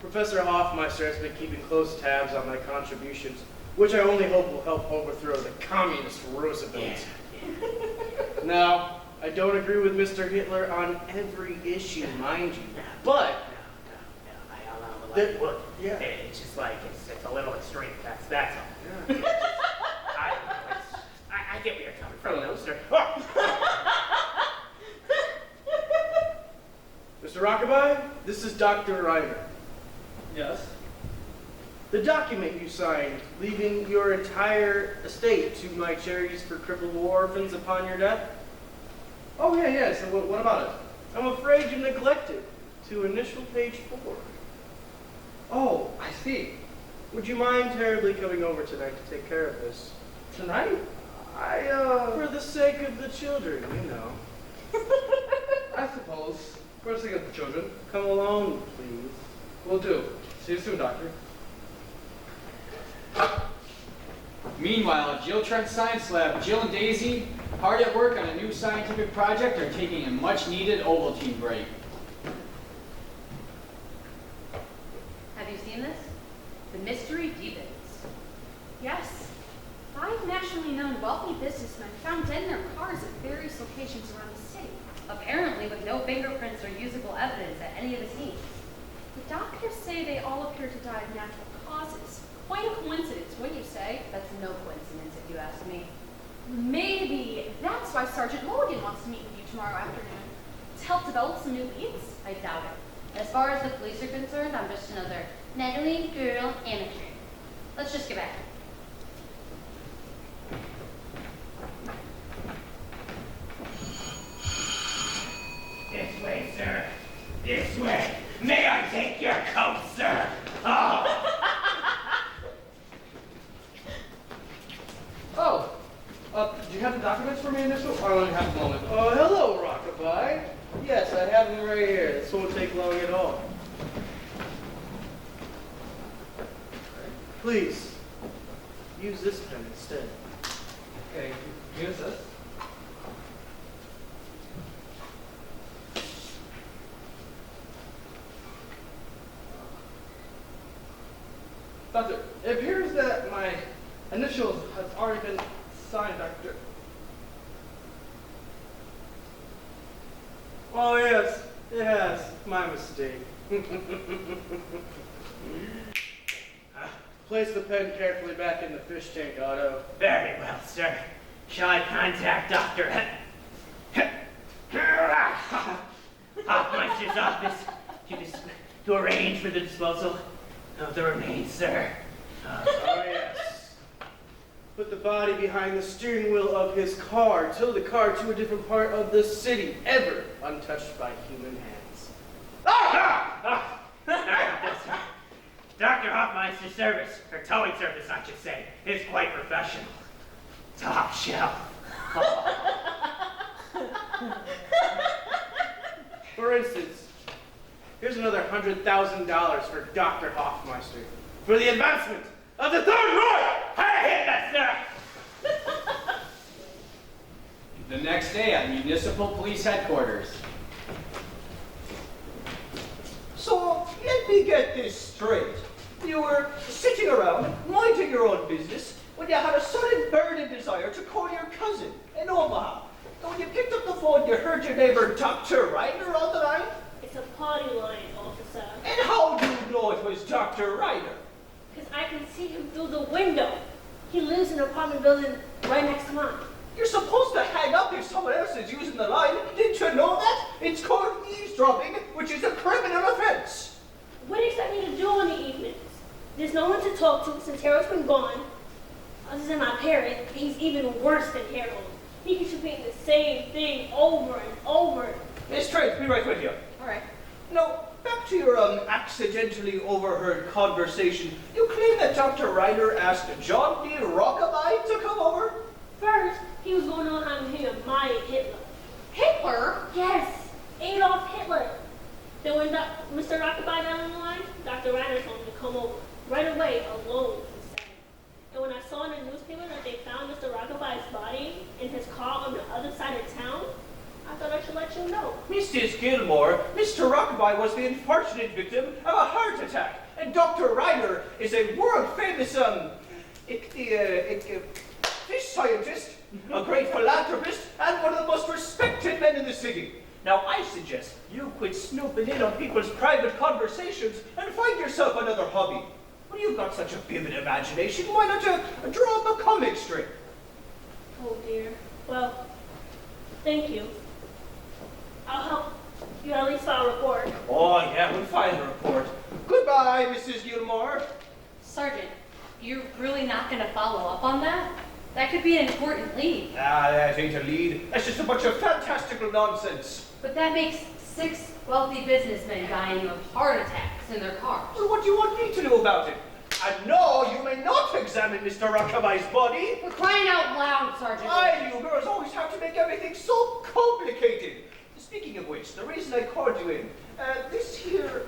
Professor Hoffmeister has been keeping close tabs on my contributions, which I only hope will help overthrow the communist Roosevelt. Yeah. Now, I don't agree with Mr. Hitler on every issue, mind you, but... No, I don't know, yeah. It's just like, it's a little extreme, that's all. Yeah. I get where you're coming from, though, sir. Oh. Mr. Rockabye, this is Dr. Reiner. Yes? The document you signed, leaving your entire estate to my charities for crippled war orphans upon your death? Oh, yeah. So what about it? I'm afraid you neglected to initial page 4. Oh, I see. Would you mind terribly coming over tonight to take care of this? Tonight? For the sake of the children, you know. I suppose. For the sake of the children. Come along, please. Will do. See you soon, Doctor. Meanwhile, at Jill Trent Science Lab, Jill and Daisy, hard at work on a new scientific project, are taking a much-needed Ovaltine break. Have you seen this? The mystery deepens. Yes. 5 nationally known wealthy businessmen found dead in their cars at various locations around the city. Apparently with no fingerprints or usable evidence at any of the scenes. The doctors say they all appear to die of natural causes. Quite a coincidence, wouldn't you say? That's no coincidence if you ask me. Maybe that's why Sergeant Mulligan wants to meet with you tomorrow afternoon. To help develop some new leads? I doubt it. As far as the police are concerned, I'm just another meddling girl amateur. Let's just get back. This way, sir. This way. May I take your coat, sir? Oh. Oh, do you have the documents for me initial? I only have a moment. Oh, hello, Rockabye. Yes, I have them right here. This won't take long at all. Please, use this pen instead. Okay, use this. Doctor, it appears that my initials has already been signed, Doctor. Oh yes, it has. My mistake. Place the pen carefully back in the fish tank, Otto. Very well, sir. Shall I contact Dr. Hoffmeister's office to arrange for the disposal of the remains, sir? Oh yes. Put the body behind the steering wheel of his car. Tow the car to a different part of the city, ever untouched by human hands. Dr. Hoffmeister's service, or towing service, I should say, is quite professional. Top shelf. For instance, here's another $100,000 for Dr. Hoffmeister for the advancement of the Third Reich! Hey, that's there! The next day at Municipal Police Headquarters. So, let me get this straight. You were sitting around, minding your own business, when you had a sudden burning desire to call your cousin in Omaha. And when you picked up the phone, you heard your neighbor Dr. Reiner on the line. It's a party line, officer. And how do you know it was Dr. Reiner? Because I can see him through the window. He lives in an apartment building right next to mine. You're supposed to hang up if someone else is using the line. Didn't you know that? It's called eavesdropping, which is a criminal offense. What do you expect me to do in the evenings? There's no one to talk to since Harold's been gone. Other than my parent, he's even worse than Harold. He keeps repeating the same thing over and over. Miss Trent, be right with you. All right. Now, back to your accidentally overheard conversation. You claim that Dr. Reiner asked John D. Rockabye to come over? First, he was going on how he admired Hitler. Hitler? Yes, Adolf Hitler. Then when Mr. Rockabye got on the line, Dr. Reiner told him to come over right away, alone, he said. And when I saw in the newspaper that they found Mr. Rockabye's body in his car on the other side of town, I thought I should let you know. Mrs. Gilmore, Mr. Rockabye was the unfortunate victim of a heart attack, and Dr. Reiner is a world-famous, fish scientist, a great philanthropist, and one of the most respected men in the city. Now, I suggest you quit snooping in on people's private conversations and find yourself another hobby. Well, you've got such a vivid imagination, why not draw up a comic strip? Oh dear. Well, thank you. I'll help you at least file a report. Oh, yeah, we'll file a report. Goodbye, Mrs. Gilmore. Sergeant, you're really not going to follow up on that? That could be an important lead. Ah, that ain't a lead. That's just a bunch of fantastical nonsense. But that makes 6 wealthy businessmen dying of heart attacks in their cars. Well, what do you want me to do about it? And no, you may not examine Mr. Rockaby's body. We're crying out loud, Sergeant. Why do you girls always have to make everything so complicated? Speaking of which, the reason I called you in, this here,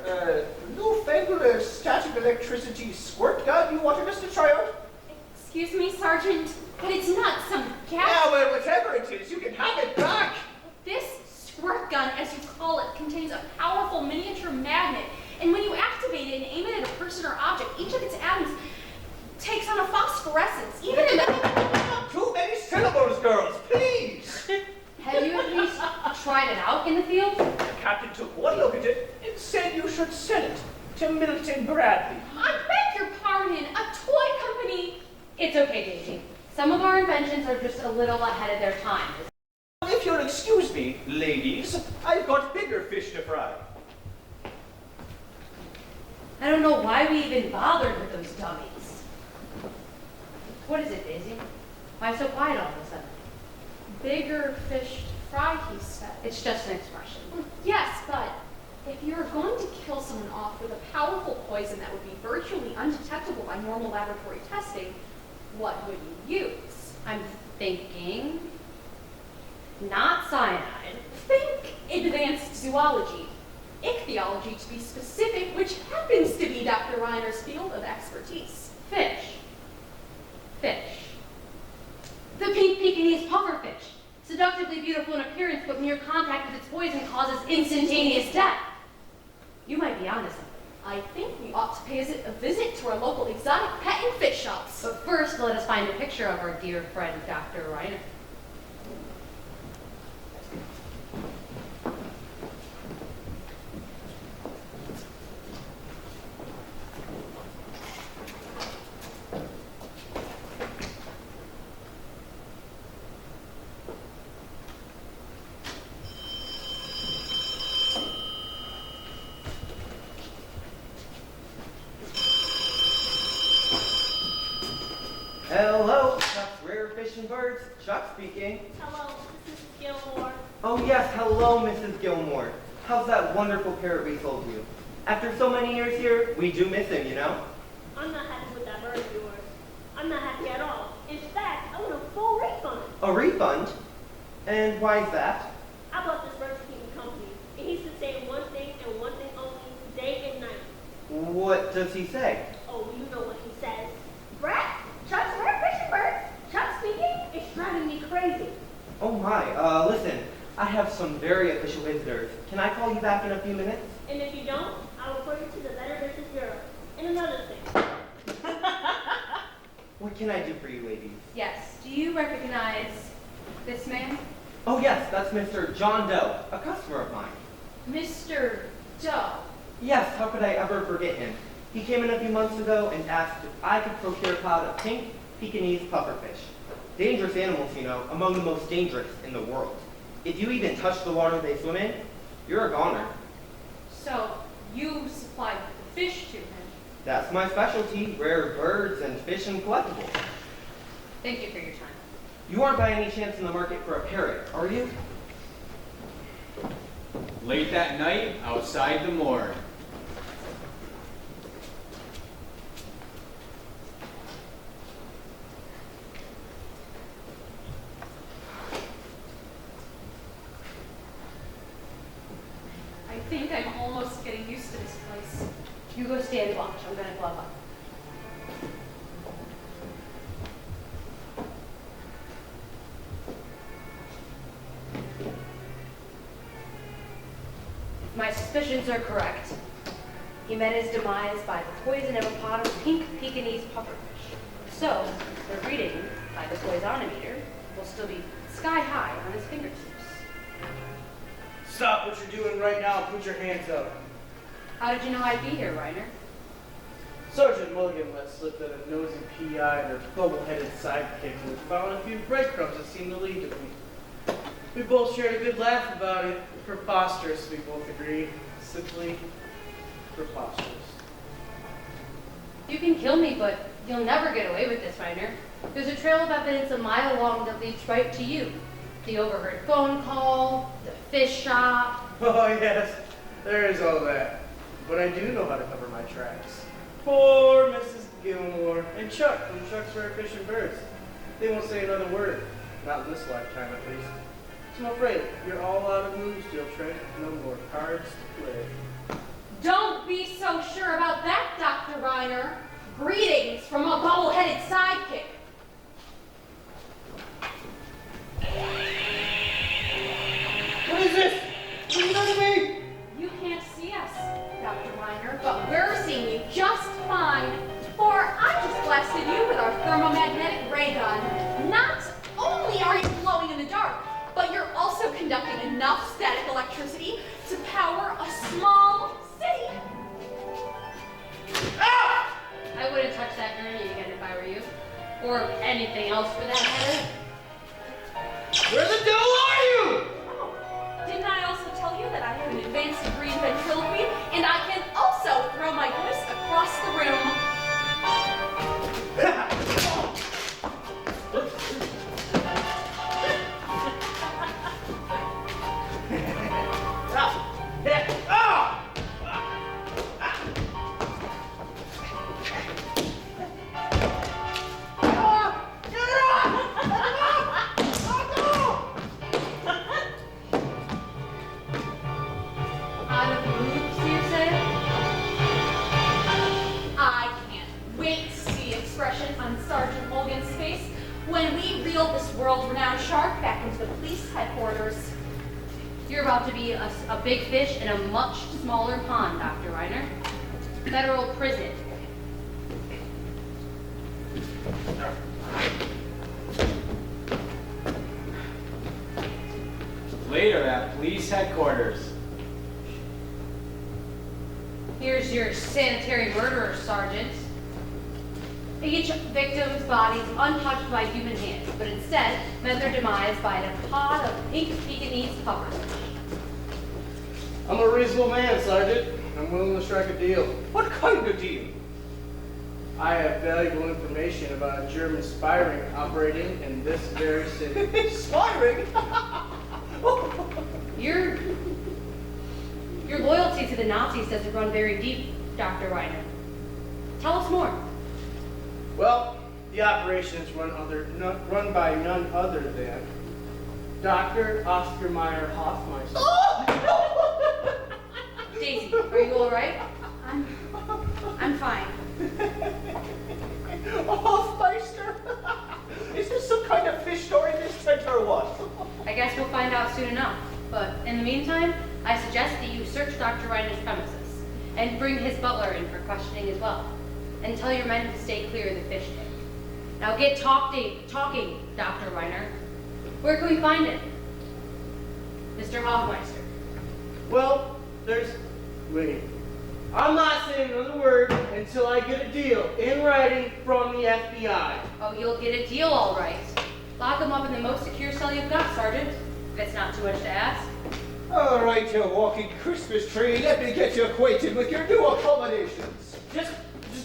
newfangled static electricity squirt gun you wanted us to try out? Excuse me, Sergeant, but it's not some gas. Yeah, well, whatever it is, you can have it back. This squirt gun, as you call it, contains a powerful miniature magnet, and when you activate it and aim it at a person or object, each of its atoms takes on a phosphorescence. Even in Too many syllables, girls, please. Have you at least tried it out in the field? The captain took one look at it and said you should sell it to Milton Bradley. I beg your pardon, a toy company. It's okay, Daisy. Some of our inventions are just a little ahead of their time. If you'll excuse me, ladies, I've got bigger fish to fry. I don't know why we even bothered with those dummies. What is it, Daisy? Why so quiet all of a sudden? Bigger fish to fry, he said. It's just an expression. Yes, but if you're going to kill someone off with a powerful poison that would be virtually undetectable by normal laboratory testing, what would you use? I'm thinking not cyanide. Think. advanced zoology, ichthyology to be specific, which happens to be Dr. Reiner's field of expertise. Fish. The pink Pekingese pufferfish. Seductively beautiful in appearance, but near contact with its poison causes instantaneous death. You might be onto something. I think we ought to pay a visit to our local exotic pet and fish shops. But first, let us find a picture of our dear friend, Dr. Reiner. Hello, Chuck's Rare Fish and Birds. Chuck speaking. Hello, this is Mrs. Gilmore. Oh yes, hello, Mrs. Gilmore. How's that wonderful parrot we sold you? After so many years here, we do miss him, you know? I'm not happy with that bird of yours. I'm not happy at all. In fact, I want a full refund. A refund? And why is that? I bought this bird to keep me company, and he's been saying one thing and one thing only, day and night. What does he say? Oh, you know what he says. Brat, Chuck's Rare Fish and Birds. Chuck speaking. It's driving me crazy. Oh my, listen, I have some very official visitors. Can I call you back in a few minutes? And if you don't, I'll report you to the Better Business Bureau. And another thing. What can I do for you, ladies? Yes, do you recognize this man? Oh yes, that's Mr. John Doe, a customer of mine. Mr. Doe. Yes, how could I ever forget him? He came in a few months ago and asked if I could procure a pound of pink Pekingese pufferfish. Dangerous animals, you know, among the most dangerous in the world. If you even touch the water they swim in, you're a goner. So, you supplied the fish to him. That's my specialty, rare birds and fish and collectibles. Thank you for your time. You aren't by any chance in the market for a parrot, are you? Late that night, outside the morgue. I think I'm almost getting used to this place. You go stand watch. I'm gonna glove up. If my suspicions are correct, he met his demise by the poison of a pot of pink Pekingese pufferfish. So, the reading by the poisonometer will still be sky high on his fingertips. Stop what you're doing right now and put your hands up. How did you know I'd be here, Reiner? Sergeant Mulligan let slip that a nosy PI and her bubble-headed sidekick had found a few breadcrumbs that seemed to lead to me. We both shared a good laugh about it. Preposterous, we both agreed. Simply preposterous. You can kill me, but you'll never get away with this, Reiner. There's a trail of evidence a mile long that leads right to you. The overheard phone call, the fish shop. Oh yes, there is all that. But I do know how to cover my tracks. Poor Mrs. Gilmore and Chuck from Chuck's Rare Fish and Birds. They won't say another word. Not in this lifetime, at least. So I'm afraid you're all out of moves, Jill Trent. No more cards to play. Don't be so sure about that, Dr. Reiner. Greetings from a bubble-headed sidekick. What is this? What are you doing to me? You can't see us, Dr. Reiner, but we're seeing you just fine. For I just blasted you with our thermomagnetic ray gun. Not only are you glowing in the dark, but you're also conducting enough static electricity to power a small city. Ah! I wouldn't touch that gurney again if I were you. Or anything else for that matter. Where the devil are you? Oh, didn't I also tell you that I have an advanced degree in ventriloquy, and I can also throw my voice across the room? wheeled this world-renowned shark back into the police headquarters. You're about to be a big fish in a much smaller pond, Dr. Reiner. Federal prison. Later at police headquarters. Here's your sanitary murderer, Sergeant. Each victim's bodies untouched by human hands, but instead met their demise by a pod of pink Pekingese puppers. I'm a reasonable man, Sergeant. I'm willing to strike a deal. What kind of deal? I have valuable information about a German spy ring operating in this very city. Spy ring? Your loyalty to the Nazis doesn't run very deep, Dr. Reiner. Tell us more. Well, the operation is run by none other than Dr. Oscar Mayer Hoffmeister. Daisy, are you all right? I'm fine. Hofmeister? Is this some kind of fish story, Miss Trent, or what? I guess we'll find out soon enough. But in the meantime, I suggest that you search Dr. Reiner's premises and bring his butler in for questioning as well. And tell your men to stay clear of the fish tank. Now get talking, Dr. Reiner. Where can we find him? Mr. Hoffmeister. Well, wait. I'm not saying another word until I get a deal in writing from the FBI. Oh, you'll get a deal all right. Lock him up in the most secure cell you've got, Sergeant. If it's not too much to ask. All right, you walking Christmas tree. Let me get you acquainted with your new accommodations. Just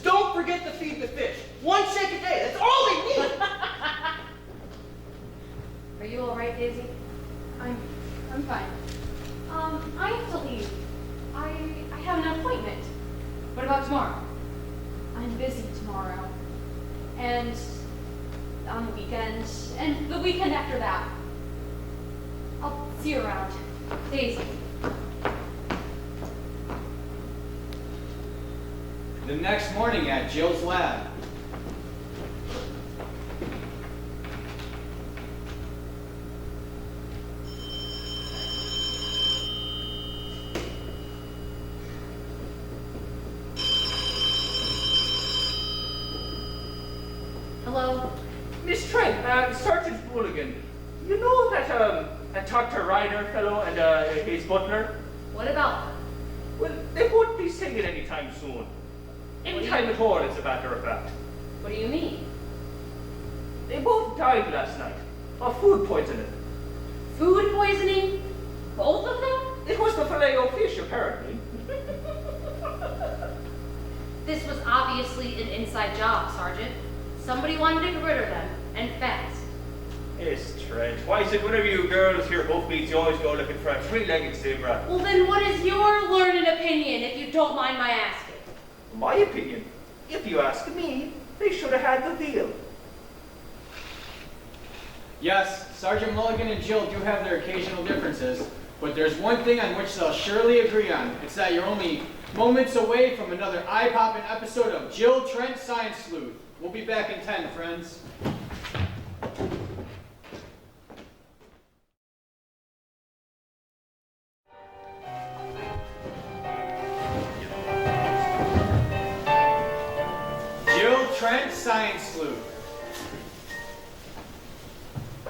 don't forget to feed the fish. 1 shake a day. That's all they need. Are you all right, Daisy? I'm fine. I have to leave. I have an appointment. What about tomorrow? I'm busy tomorrow. And on the weekend, and the weekend after that. I'll see you around. Daisy. The next morning at Jill's lab. Hello? Miss Trent, Sergeant Hooligan, you know that Dr. Reiner fellow and his butler? What about them? Well, they won't be singing anytime soon. Anytime at all, as a matter of fact. What do you mean? They both died last night of food poisoning. Food poisoning? Both of them? It was the filet-o-fish, apparently. This was obviously an inside job, Sergeant. Somebody wanted to get rid of them, and fast. Yes, Trent. Why is it whenever you girls hear hoof beats, you always go looking for a three-legged zebra? Well, then what is your learned opinion, if you don't mind my asking? My opinion, if you ask me, they should have had the veal. Yes, Sergeant Mulligan and Jill do have their occasional differences, but there's one thing on which they'll surely agree on. It's that you're only moments away from another eye-popping episode of Jill Trent Science Sleuth. We'll be back in 10, friends. Jill Trent Science Sleuth.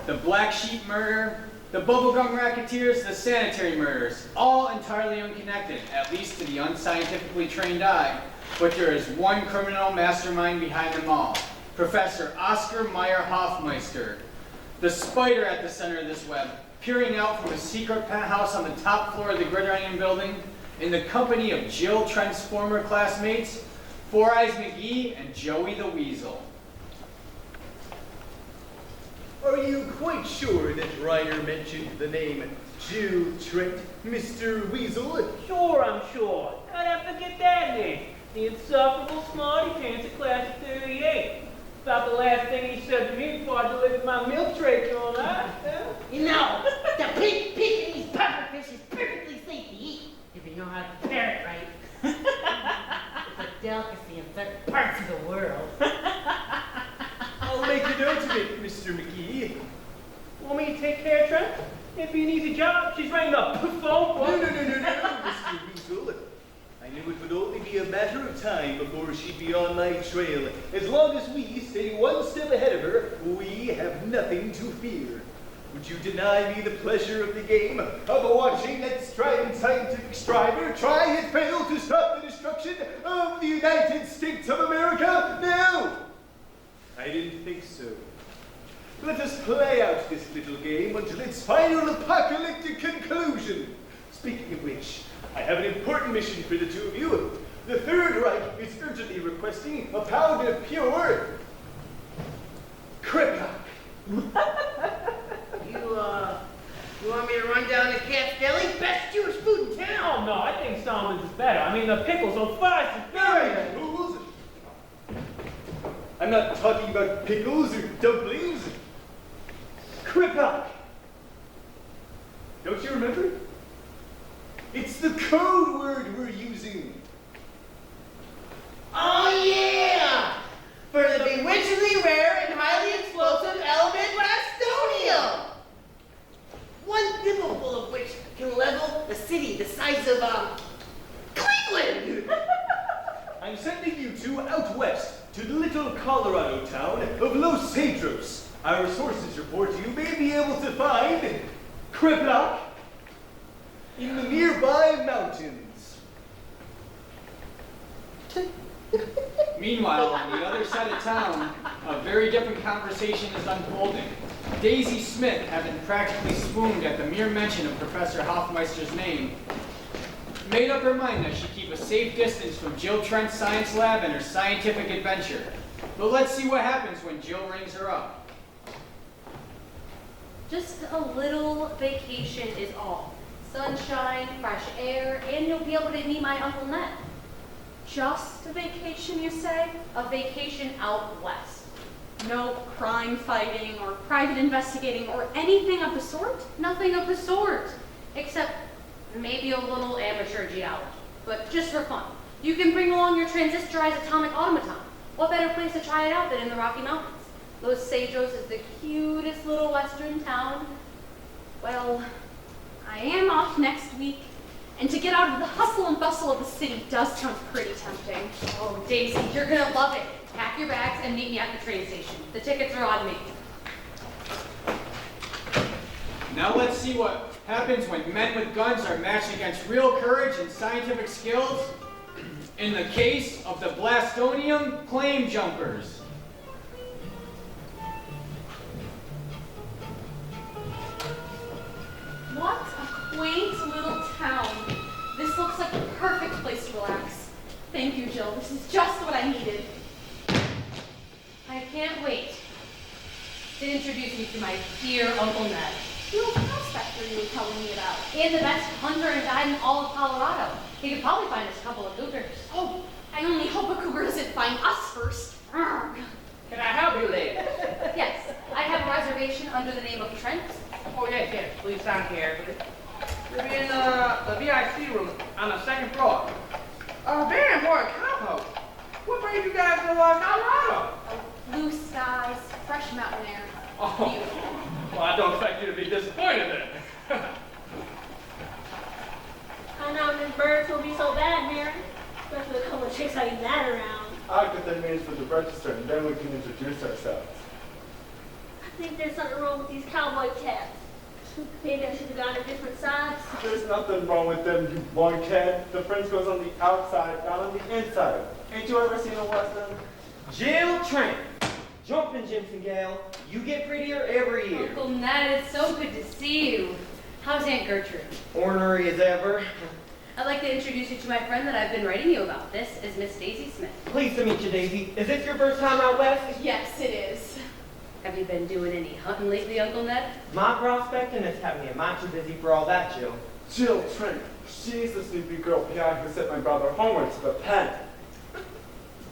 The Black Sheep murder, the bubblegum racketeers, the sanitary murders, all entirely unconnected, at least to the unscientifically trained eye. But there is one criminal mastermind behind them all, Professor Oscar Mayer Hoffmeister, the spider at the center of this web, peering out from a secret penthouse on the top floor of the Gridiron building, in the company of Jill Trent's former classmates, Four Eyes McGee and Joey the Weasel. Are you quite sure that Reiner mentioned the name Jill Trent, Mr. Weasel? Sure, I'm sure. How'd I forget that name? The insufferable smarty pants of class of 38. About the last thing he said to me before I delivered my milk tray to him, huh? You know, the pink Pekingese pufferfish is perfectly safe to eat if you know how to prepare it right. It's a delicacy in certain parts of the world. Oh, make a note of it, Mr. McGee. Want me to take care of Trent? It'd be an easy job. She's ready to perform. No, Mr. Weasel. I knew it would only be a matter of time before she'd be on my trail. As long as we stay one step ahead of her, we have nothing to fear. Would you deny me the pleasure of the game of watching that strident scientific striver try and fail to stop the destruction of the United States of America? No! I didn't think so. Let us play out this little game until its final apocalyptic conclusion. Speaking of which, I have an important mission for the two of you. The Third Reich is urgently requesting a pound of pure Kriplock. You want me to run down to Cat's Deli? Best Jewish food in town! Oh, no, I think Solomon's is better. I mean, the pickles are fast and Hey, fools! I'm not talking about pickles or dumplings. Kriplock. Don't you remember? It's the code word we're using. Oh yeah! For the bewitchingly rare and highly explosive element Blastonium! One thimbleful of which can level a city the size of, Cleveland! I'm sending you two out west to the little Colorado town of Los Cedros. Our sources report you may be able to find Kriplock in the nearby mountains. Meanwhile, on the other side of town, a very different conversation is unfolding. Daisy Smith, having practically swooned at the mere mention of Professor Hoffmeister's name, made up her mind that she'd keep a safe distance from Jill Trent's science lab and her scientific adventure. But let's see what happens when Jill rings her up. Just a little vacation is all. Sunshine, fresh air, and you'll be able to meet my Uncle Ned. Just a vacation, you say? A vacation out west. No crime fighting or private investigating or anything of the sort? Nothing of the sort, except maybe a little amateur geology, but just for fun. You can bring along your transistorized atomic automaton. What better place to try it out than in the Rocky Mountains? Los Cedros is the cutest little western town. Well, I am off next week, and to get out of the hustle and bustle of the city does sound pretty tempting. Oh, Daisy, you're gonna love it. Pack your bags and meet me at the train station. The tickets are on me. Now let's see what happens when men with guns are matched against real courage and scientific skills in the case of the Blastonium claim jumpers. What a quaint little town. This looks like the perfect place to relax. Thank you, Jill. This is just what I needed. I can't wait to introduce you to my dear Uncle Ned. The old prospector you were telling me about. And the best hunter and guide in all of Colorado. He could probably find us a couple of cougars. Oh, I only hope a cougar doesn't find us first. Arrgh. Can I help you, lady? Yes, I have a reservation under the name of Trent. Oh, yes. Please sign here. You'll be in the VIC room on the second floor. Very important combo. What brings you guys to Colorado? Blue skies, fresh mountain air. Oh, Beautiful. well, I don't expect you to be disappointed then. I know Miss Birds will be so bad, Mary. Especially with a couple of chicks like that around. I'll get the names for the register and then we can introduce ourselves. I think there's something wrong with these cowboy caps. Maybe I should have gone to different sides. There's nothing wrong with them, you boy cat. The French goes on the outside, not on the inside. Ain't you ever seen a Western? Jill Trent, jumping Jimson gal, you get prettier every year. Uncle Ned, it's so good to see you. How's Aunt Gertrude? Ornery as ever. I'd like to introduce you to my friend that I've been writing you about. This is Miss Daisy Smith. Pleased to meet you, Daisy. Is this your first time out west? Yes, it is. Have you been doing any hunting lately, Uncle Ned? My prospecting has had me a mite too busy for all that, Jill. Jill Trent. She's the sleepy girl behind who sent my brother homeward to the pen.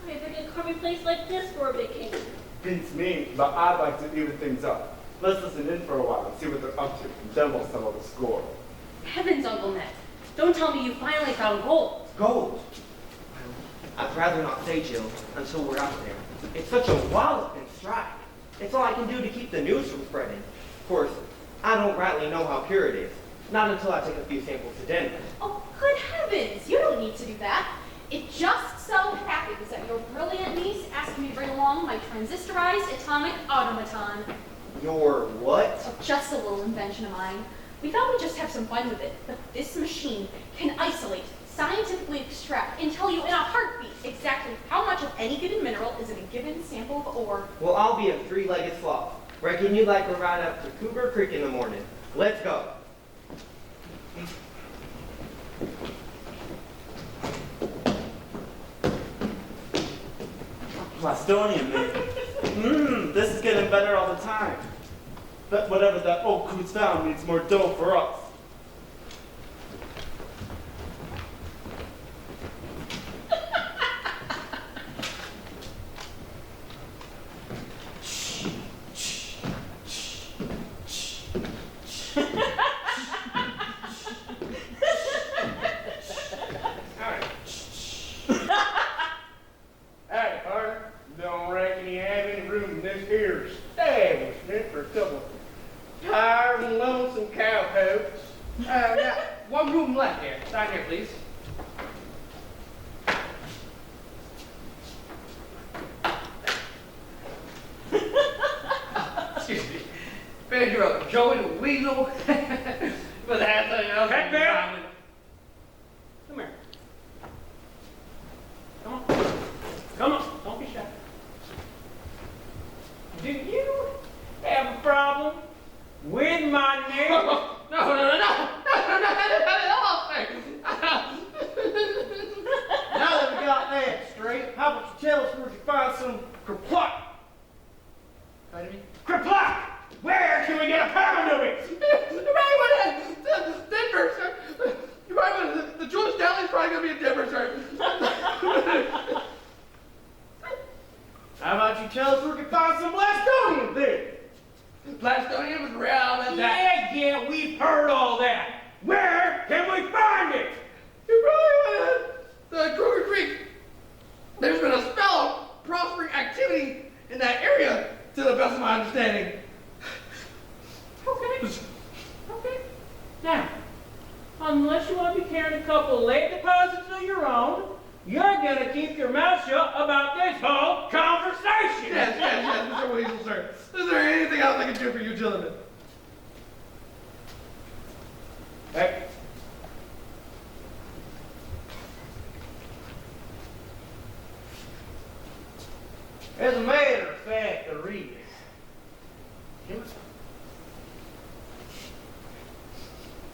I pick a crummy place like this for a vacation. Beats me, but I'd like to even things up. Let's listen in for a while and see what they're up to, and then we'll settle the score. Heavens, Uncle Ned. Don't tell me you finally found gold. Gold? I'd rather not say, Jill, until we're out there. It's such a wallop in stride. It's all I can do to keep the news from spreading. Of course, I don't rightly know how pure it is. Not until I take a few samples to Denver. Oh, good heavens! You don't need to do that. It just so happens that your brilliant niece asked me to bring along my transistorized atomic automaton. Your what? Oh, just a little invention of mine. We thought we'd just have some fun with it, but this machine can isolate, scientifically extract, and tell you in a heartbeat exactly how much of any given mineral is in a given sample of ore. Well, I'll be a three-legged sloth. Reckon you'd like a ride up to Cougar Creek in the morning. Let's go. Plastonian, maybe. This is getting better all the time. But whatever that old coot's found needs more dough for us. Hey, partner, don't reckon you have any room in this here establishment for a couple tired and lonesome cowpokes? We got one room left here. Sign here, please. Excuse me. Figured you're a Joey Weasel. But that's something else. Heck, man! Come here. Come on. Come on. Don't be shy. Do you have a problem with my name? No, not at all. Now that we got that straight, how about you tell us where you find some kerplunk? Pardon me? Kerplunk! Where can we get a pound of it? You might want to Denver, sir. You might want to. The George Deli's probably gonna be in Denver, sir. How about you tell us where we can find some Blastonian then? Blastonian was around at that. Yeah, we've heard all that. Where can we find it? You probably want to Cougar Creek. There's been a spell of prospering activity in that area, to the best of my understanding. Okay. Okay. Now, unless you want to be carrying a couple late deposits of your own, you're gonna keep your mouth shut about this whole conversation. Yes, Mr. Weasel, sir. Is there anything else I can do for you gentlemen? Hey. As a matter of fact, there is.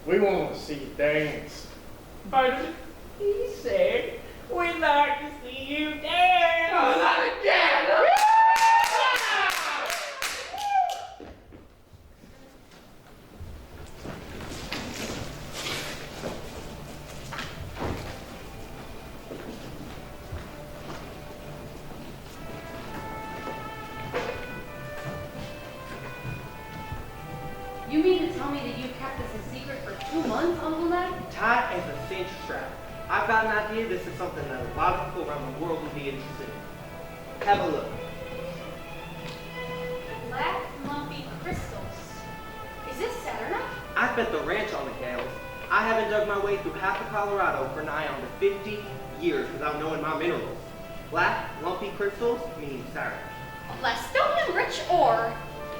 We want to see you dance. Pardon? He said, we'd like to see you dance. Oh, not again! You mean to tell me that you kept this a secret for 2 months, Uncle Ned? Tight as a cinch strap. I've got an idea this is something that a lot of people around the world would be interested in. Have a look. Black lumpy crystals. Is this Saturnite? I bet the ranch on the Gales. I haven't dug my way through half of Colorado for nigh on to 50 years without knowing my minerals. Black, lumpy crystals mean Saturn. Blastonian rich ore.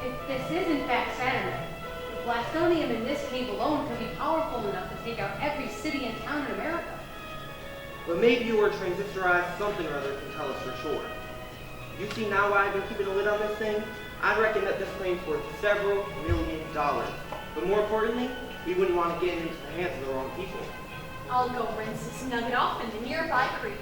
If this is in fact Saturnite, the blastonium in this cave alone could be powerful enough to take out every city and town in America. But maybe your transistorized something or other can tell us for sure. You see now why I've been keeping a lid on this thing? I reckon that this claim's worth several $1 million. But more importantly, we wouldn't want to get it into the hands of the wrong people. I'll go rinse this nugget off in the nearby creek.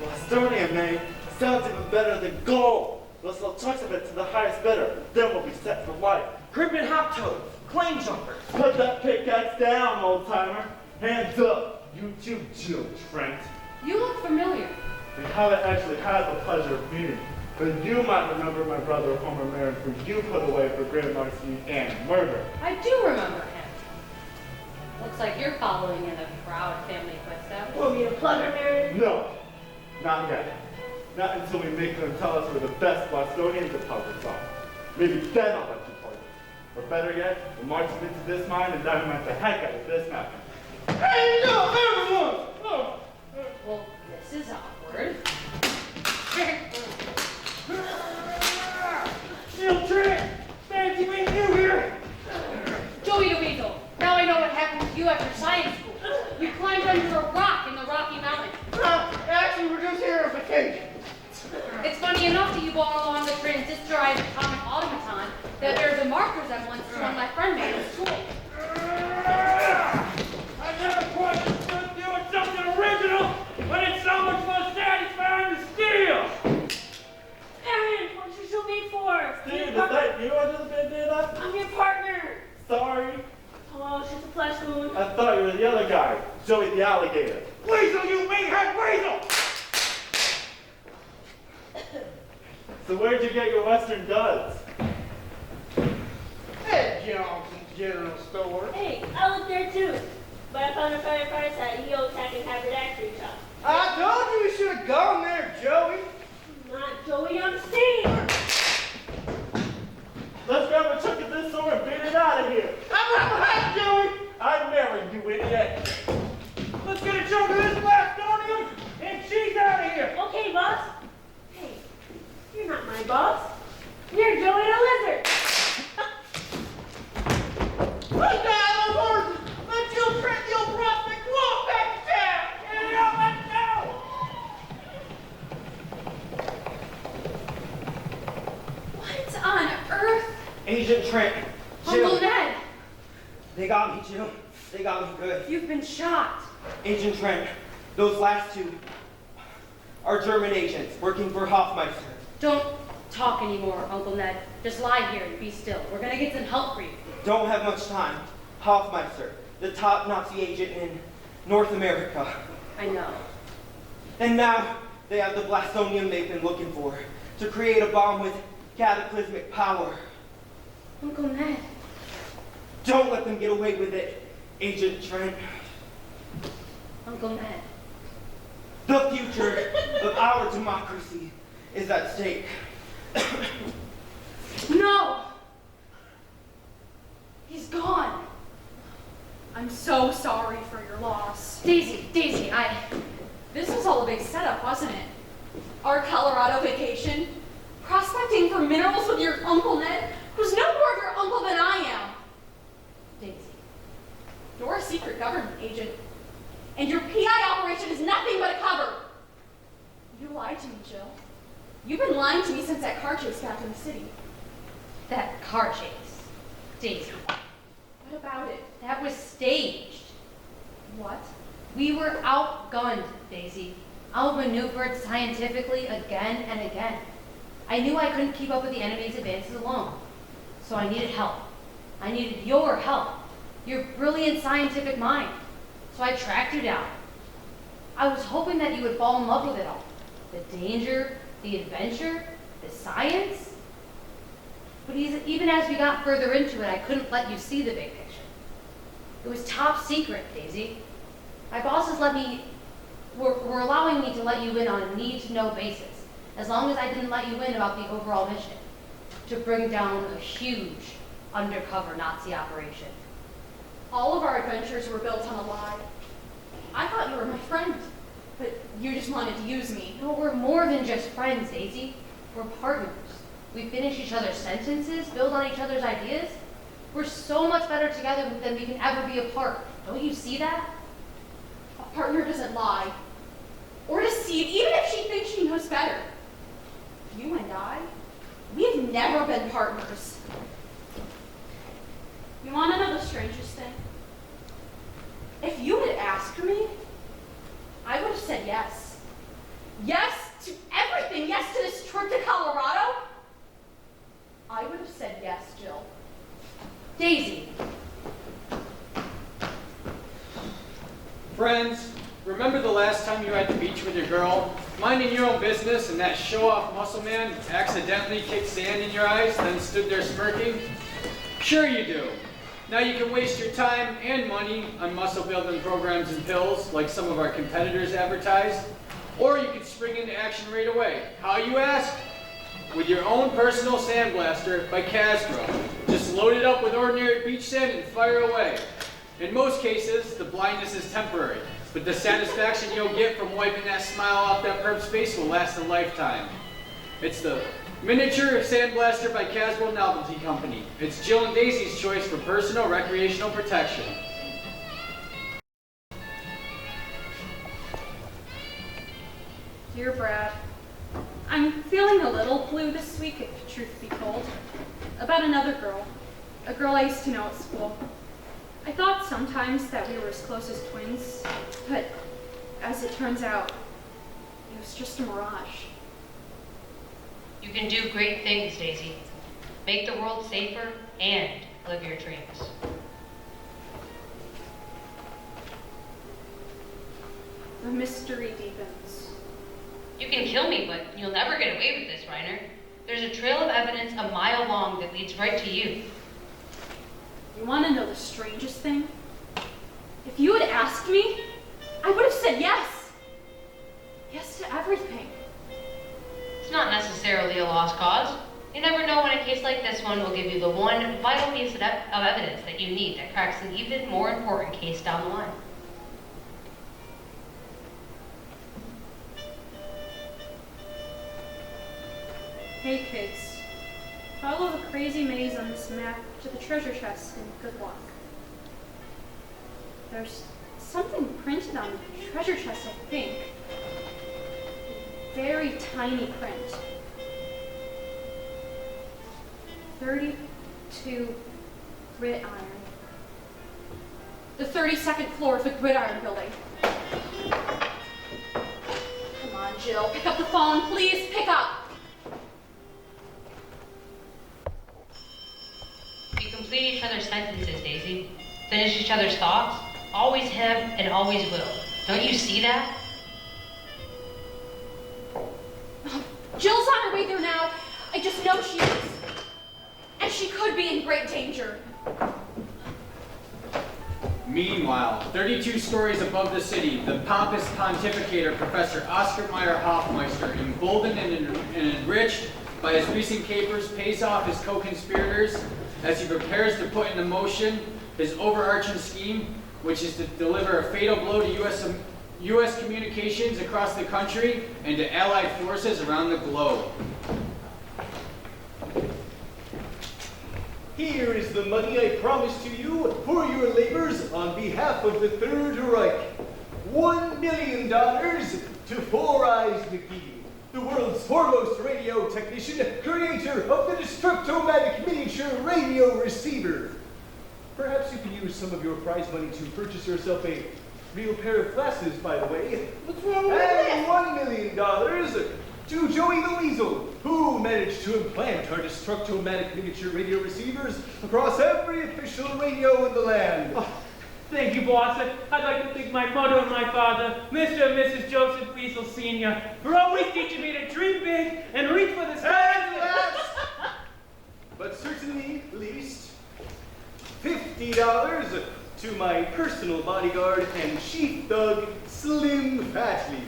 Blastonian, man. Sounds even better than gold. We'll sell chunks of it to the highest bidder. Then we'll be set for life. Crimpin' hop toads, claim jumpers. Put that pickaxe down, old timer. Hands up. You too, Jill Trent. You look familiar. We haven't actually had the pleasure of meeting, but you might remember my brother Homer Merrick, who you put away for grand larceny and murder. I do remember him. Looks like you're following in a proud family footsteps. Want me to plug her, Mary? No, not yet. Not until we make them tell us where the best Bostonian deposits are. Maybe then I'll let you play. Or better yet, we'll march them into this mine and dynamite the heck out of this mountain. Hey, no, everyone! Oh. Well, this is awkward. Still Trent! Fancy meeting you here! Joey the Weasel, now I know what happened to you after science school. You climbed under a rock in the Rocky Mountains. Actually, we're just here on vacation. It's funny enough that you brought along the transistorized atomic automaton that bears a marked resemblance to one my friend made in school. I never quite understood doing something original, but it's so much more satisfying to steal! Aaron, what'd you show me for? Steve, is that you under the bandana? I'm your partner. Sorry. Oh, she's a flesh wound. I thought you were the other guy, Joey the alligator. Weasel, you meathead weasel! So where'd you get your Western duds? At Johnson's General Store. Hey, I looked there too. But I found a firefighter at EO Tech and Haberdashery Shop. I told you we should have gone there, Joey. Not Joey, I'm Steve. Let's grab a chunk of this sword and beat it out of here. I'm hot, Joey. I'm married, you idiot. Let's get a chunk of this Bostonian, and she's out of here! Okay, boss. Hey, you're not my boss. You're Joey the Lizard. Put down those horses! Let you Trent, the old prospect, walk back to town! Get it out, let's go! What on earth? Agent Trent. Uncle Jill. Ned, They got me, Jill. They got me good. you've been shot. Agent Trent, those last two are German agents working for Hofmeister. Don't talk anymore, Uncle Ned. Just lie here and be still. We're gonna get some help for you. Don't have much time. Hofmeister, the top Nazi agent in North America. I know. And now they have the blastonium they've been looking for to create a bomb with cataclysmic power. Uncle Ned. Don't let them get away with it, Agent Trent. Uncle Ned. The future of our democracy is at stake. No! He's gone. I'm so sorry for your loss. Daisy, This was all a big setup, wasn't it? Our Colorado vacation? Prospecting for minerals with your Uncle Ned, who's no more of your uncle than I am. Daisy. You're a secret government agent, and your PI operation is nothing but a cover. You lied to me, Jill. You've been lying to me since that car chase back in the city. That car chase. Daisy. What about it? That was staged. What? We were outgunned, Daisy. Outmaneuvered scientifically again and again. I knew I couldn't keep up with the enemy's advances alone. So I needed help. I needed your help. Your brilliant scientific mind. So I tracked you down. I was hoping that you would fall in love with it all. The danger, the adventure, the science. But even as we got further into it, I couldn't let you see the big picture. It was top secret, Daisy. My bosses were allowing me to let you in on a need-to-know basis, as long as I didn't let you in about the overall mission, to bring down a huge undercover Nazi operation. All of our adventures were built on a lie. I thought you were my friend, but you just wanted to use me. No, we're more than just friends, Daisy. We're partners. We finish each other's sentences, build on each other's ideas. We're so much better together than we can ever be apart. Don't you see that? A partner doesn't lie or deceive, even if she thinks she knows better. You and I, we've never been partners. You want to know the strangest thing? If you had asked me, I would have said yes. Yes to everything. Yes to this trip to Colorado. I would have said yes, Jill. Daisy. Friends, remember the last time you were at the beach with your girl, minding your own business, and that show-off muscle man accidentally kicked sand in your eyes, then stood there smirking? Sure you do. Now you can waste your time and money on muscle-building programs and pills, like some of our competitors advertise, Or you can spring into action right away. How, you ask? With your own personal sandblaster by Casbro. Just load it up with ordinary beach sand and fire away. In most cases, the blindness is temporary, but the satisfaction you'll get from wiping that smile off that perp's face will last a lifetime. It's the Miniature Sandblaster by Casbro Novelty Company. It's Jill and Daisy's choice for personal recreational protection. Dear Brad, I'm feeling a little blue this week, if truth be told. About another girl. A girl I used to know at school. I thought sometimes that we were as close as twins, but as it turns out, it was just a mirage. You can do great things, Daisy. Make the world safer and live your dreams. The mystery deepens. You can kill me, but you'll never get away with this, Reiner. There's a trail of evidence a mile long that leads right to you. You want to know the strangest thing? If you had asked me, I would have said yes. Yes to everything. It's not necessarily a lost cause. You never know when a case like this one will give you the one vital piece of evidence that you need that cracks an even more important case down the line. Hey kids, follow the crazy maze on this map to the treasure chest and good luck. There's something printed on the treasure chest, I think. Very tiny print. 32 gridiron. The 32nd floor of the gridiron building. Come on, Jill, pick up the phone, please, pick up. We complete each other's sentences, Daisy. Finish each other's thoughts. Always have and always will. Don't you see that? Jill's on her way there now. I just know she is. And she could be in great danger. Meanwhile, 32 stories above the city, the pompous pontificator Professor Oscar Mayer Hoffmeister, emboldened and enriched by his recent capers, pays off his co-conspirators as he prepares to put into motion his overarching scheme, which is to deliver a fatal blow to U.S. communications across the country and to Allied forces around the globe. Here is the money I promised to you for your labors on behalf of the Third Reich. $1 million to Four Eyes McGee, the world's foremost radio technician, creator of the Destructomatic miniature radio receiver. Perhaps you can use some of your prize money to purchase yourself a real pair of glasses, by the way. What's wrong with And that? $1 million to Joey the Weasel, who managed to implant our Destructomatic miniature radio receivers across every official radio in the land. Oh, thank you, boss. I'd like to thank my mother and my father, Mr. and Mrs. Joseph Weasel Sr., for always teaching me to dream big and reach for the And stars. last, but certainly least, $50 to my personal bodyguard and chief thug, Slim Fatley.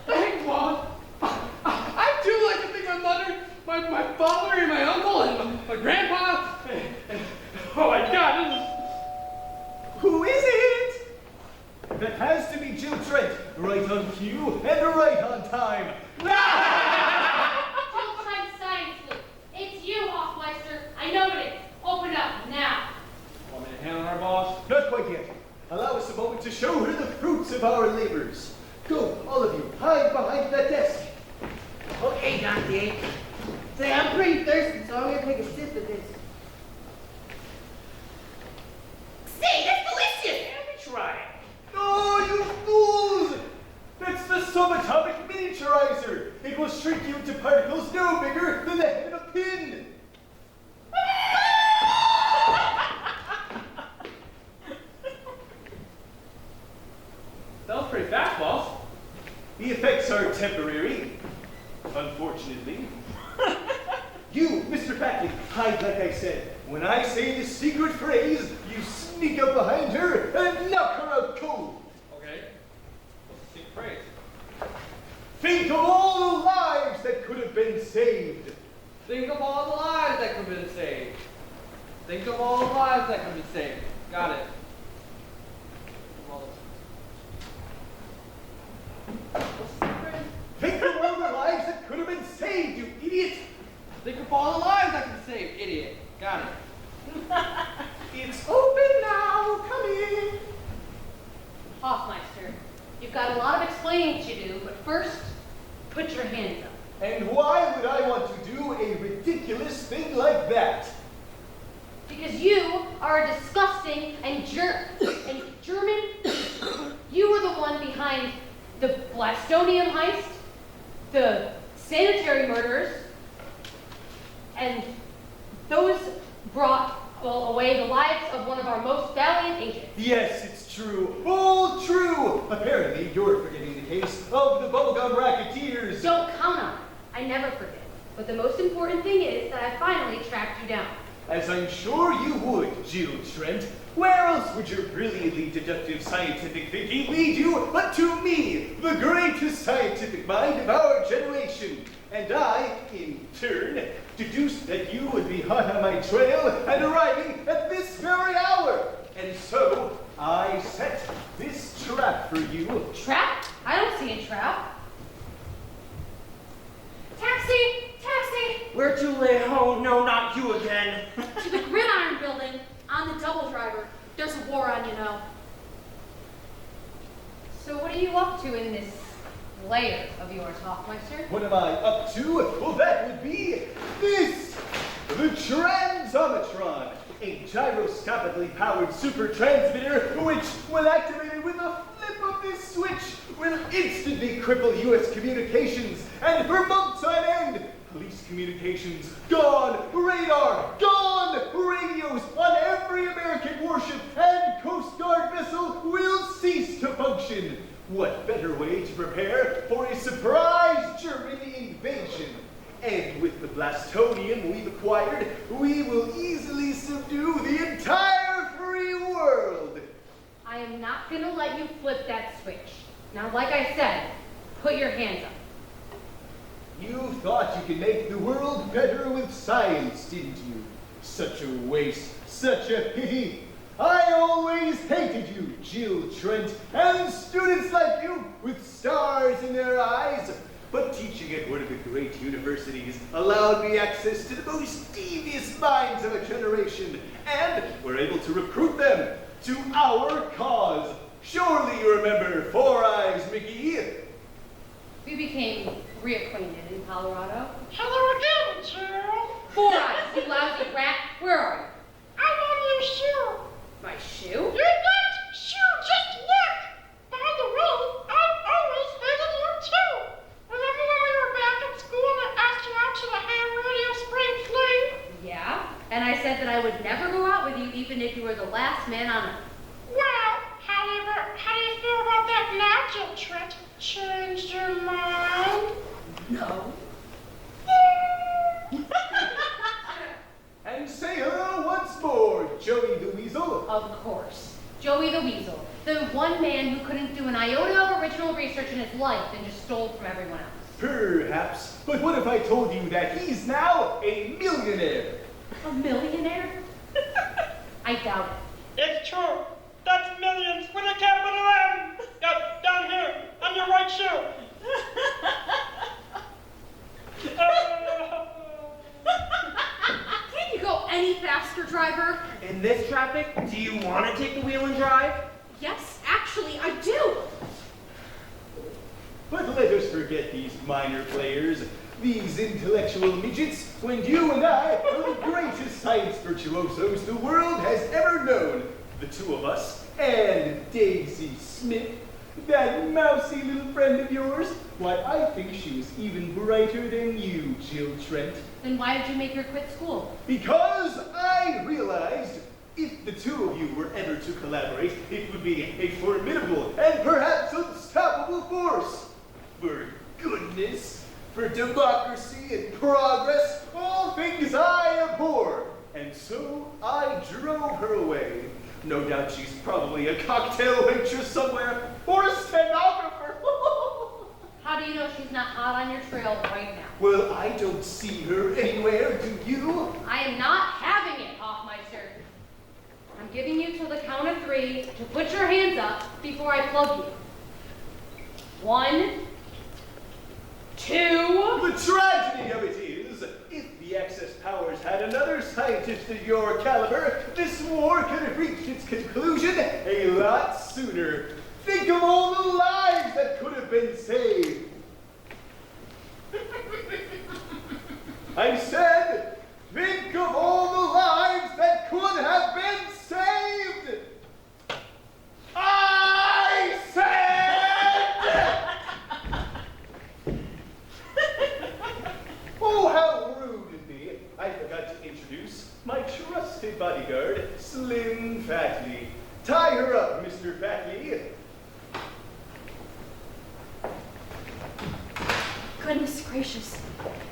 Thanks, Mom. I do like to thank my mother, my father, and my uncle, and my grandpa. And oh my God, Who is it? That has to be Jill Trent, right on cue and right on time. Jill Trent Science Sleuth. It's you, Hoffmeister. I know it is. Open up now. Want me to handle her, boss? Not quite yet. Allow us a moment to show her the fruits of our labors. Go, all of you, hide behind that desk. Okay, Dante. Say, I'm pretty thirsty, so I'm gonna take a sip of this. Say, that's delicious! Let me try it. Oh, you fools! That's the subatomic miniaturizer. It will shrink you into particles no bigger than the head of a pin. That was pretty fast, boss. The effects are temporary, unfortunately. You, Mr. Fatley, hide like I said. When I say the secret phrase, you sneak up behind her and knock her out cold. Okay. What's the secret phrase? Think of all the lives that could have been saved. Think of all the lives that could have been saved. Think of all the lives that could have been saved. Got it. Think of all the lives that could have been saved, you idiot! Think of all the lives that could be saved, idiot. Got it. It's open now, come in. Hoffmeister, you've got a lot of explaining to do, but first, put your hands up. And why would I want to do a ridiculous thing like that? Because you are a disgusting and German. You were the one behind the Blastonium heist, the sanitary murders, and those brought away the lives of one of our most valiant agents. Yes, it's true. All true. Apparently, you're forgetting the case of the bubblegum racketeers. Don't count on it. I never forget. But the most important thing is that I finally tracked you down. As I'm sure you would, Jill Trent. Where else would your brilliantly deductive scientific thinking lead you but to me, the greatest scientific mind of our generation? And I, in turn, deduced that you would be hot on my trail and arriving at this very hour. And so, I set this trap for you. Trap? I don't see a trap. Taxi! Taxi! Where to, Leon? No, not you again. To the Gridiron Building, on the double driver. There's a war on, you know. So what are you up to in this lair of yours, Hoffmeister? What am I up to? Well, that would be this! The Transometron, a gyroscopically powered super transmitter which, when activated with a flip of this switch, will instantly cripple U.S. communications, and for months on end, police communications gone, radar gone, radios on every American warship and Coast Guard vessel will cease to function. What better way to prepare for a surprise German invasion? And with the Blastonium we've acquired, we will easily subdue the entire free world. I am not going to let you flip that switch. Now, like I said, put your hands up. You thought you could make the world better with science, didn't you? Such a waste, such a pity. I always hated you, Jill Trent, and students like you with stars in their eyes. But teaching at one of the great universities allowed me access to the most devious minds of a generation, and we're able to recruit them to our cause. Surely you remember Four Eyes Mickey? We became reacquainted in Colorado. Hello again, Jill. Four Eyes, you lousy rat. Where are you? I'm on your shoe. My shoe? Your left shoe, just look. By the way, I'm always hating you too. Remember when we were back at school and I asked you out to the ham radio spring fling? Yeah, and I said that I would never go out with you even if you were the last man on earth. Well, however, how do you feel about that now, Jill Trent? Changed your mind? No. And say hello once more, Joey the Weasel. Of course. Joey the Weasel. The one man who couldn't do an iota of original research in his life and just stole from everyone else. Perhaps, but what if I told you that he's now a millionaire? A millionaire? I doubt it. It's true. That's millions with a capital M. Down here, on your right shoe. Can't you go any faster, driver? In this traffic, do you want to take the wheel and drive? Yes, actually, I do. But let us forget these minor players, these intellectual midgets, when you and I are the greatest science virtuosos the world has ever known. The two of us, and Daisy Smith, that mousy little friend of yours. Why, I think she was even brighter than you, Jill Trent. Then why did you make her quit school? Because I realized if the two of you were ever to collaborate, it would be a formidable and perhaps unstoppable force. For goodness, for democracy and progress, all things I abhor. And so I drove her away. No doubt she's probably a cocktail waitress somewhere, or a stenographer. How do you know she's not hot on your trail right now. Well, I don't see her anywhere, do you? I am not having it, Hoffmeister. I'm giving you till the count of 3 to put your hands up before I plug you. 1, 2. The tragedy of it is, if the Access Powers had another scientist of your caliber, this war could have reached its conclusion a lot sooner. Think of all the lives that could have been saved. I said, think of all the lives that could have been saved. I said! Oh, how rude of me. I forgot to introduce my trusted bodyguard, Slim Fatley. Tie her up, Mr. Fatley. Goodness gracious.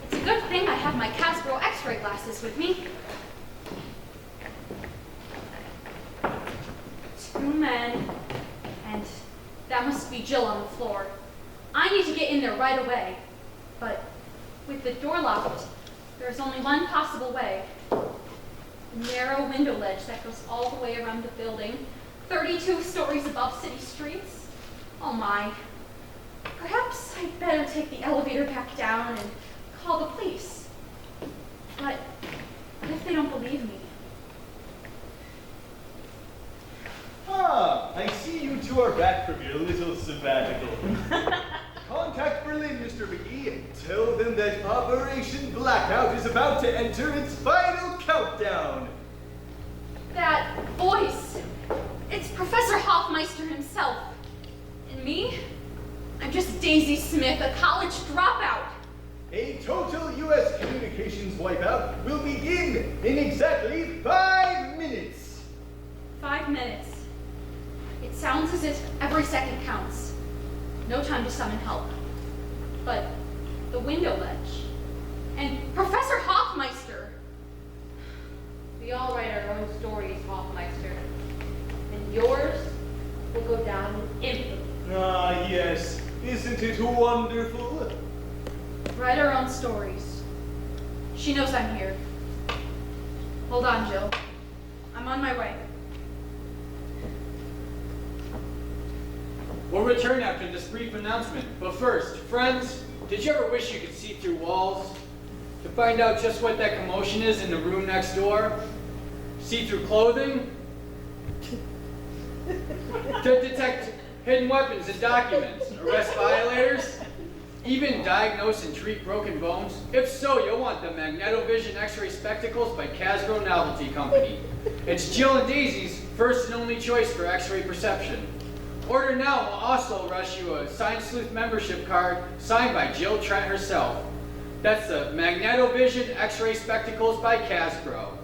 It's a good thing I have my Casbro X-ray glasses with me. 2 men, and that must be Jill on the floor. I need to get in there right away, but with the door locked, there's only one possible way. A narrow window ledge that goes all the way around the building, 32 stories above city streets. Oh my. Perhaps I'd better take the elevator back down and call the police. But what if they don't believe me? Ah, I see you two are back from your little sabbatical. Contact Berlin, Mr. McGee. Tell them that Operation Blackout is about to enter its final countdown. That voice. It's Professor Hoffmeister himself. And me? I'm just Daisy Smith, a college dropout. A total U.S. communications wipeout will begin in exactly 5 minutes. 5 minutes. It sounds as if every second counts. No time to summon help. But the window ledge. And Professor Hoffmeister. We all write our own stories, Hoffmeister. And yours will go down in infamy. Ah, yes. Isn't it wonderful? Write our own stories. She knows I'm here. Hold on, Jill. I'm on my way. We'll return after this brief announcement. But first, friends, did you ever wish you could see through walls? To find out just what that commotion is in the room next door? See through clothing? To detect hidden weapons and documents? Arrest violators? Even diagnose and treat broken bones? If so, you'll want the Magnetovision X-ray Spectacles by Casbro Novelty Company. It's Jill and Daisy's first and only choice for X-ray perception. Order now will also rush you a signed Sleuth membership card signed by Jill Trent herself. That's the Magnetovision X-ray Spectacles by Casbro.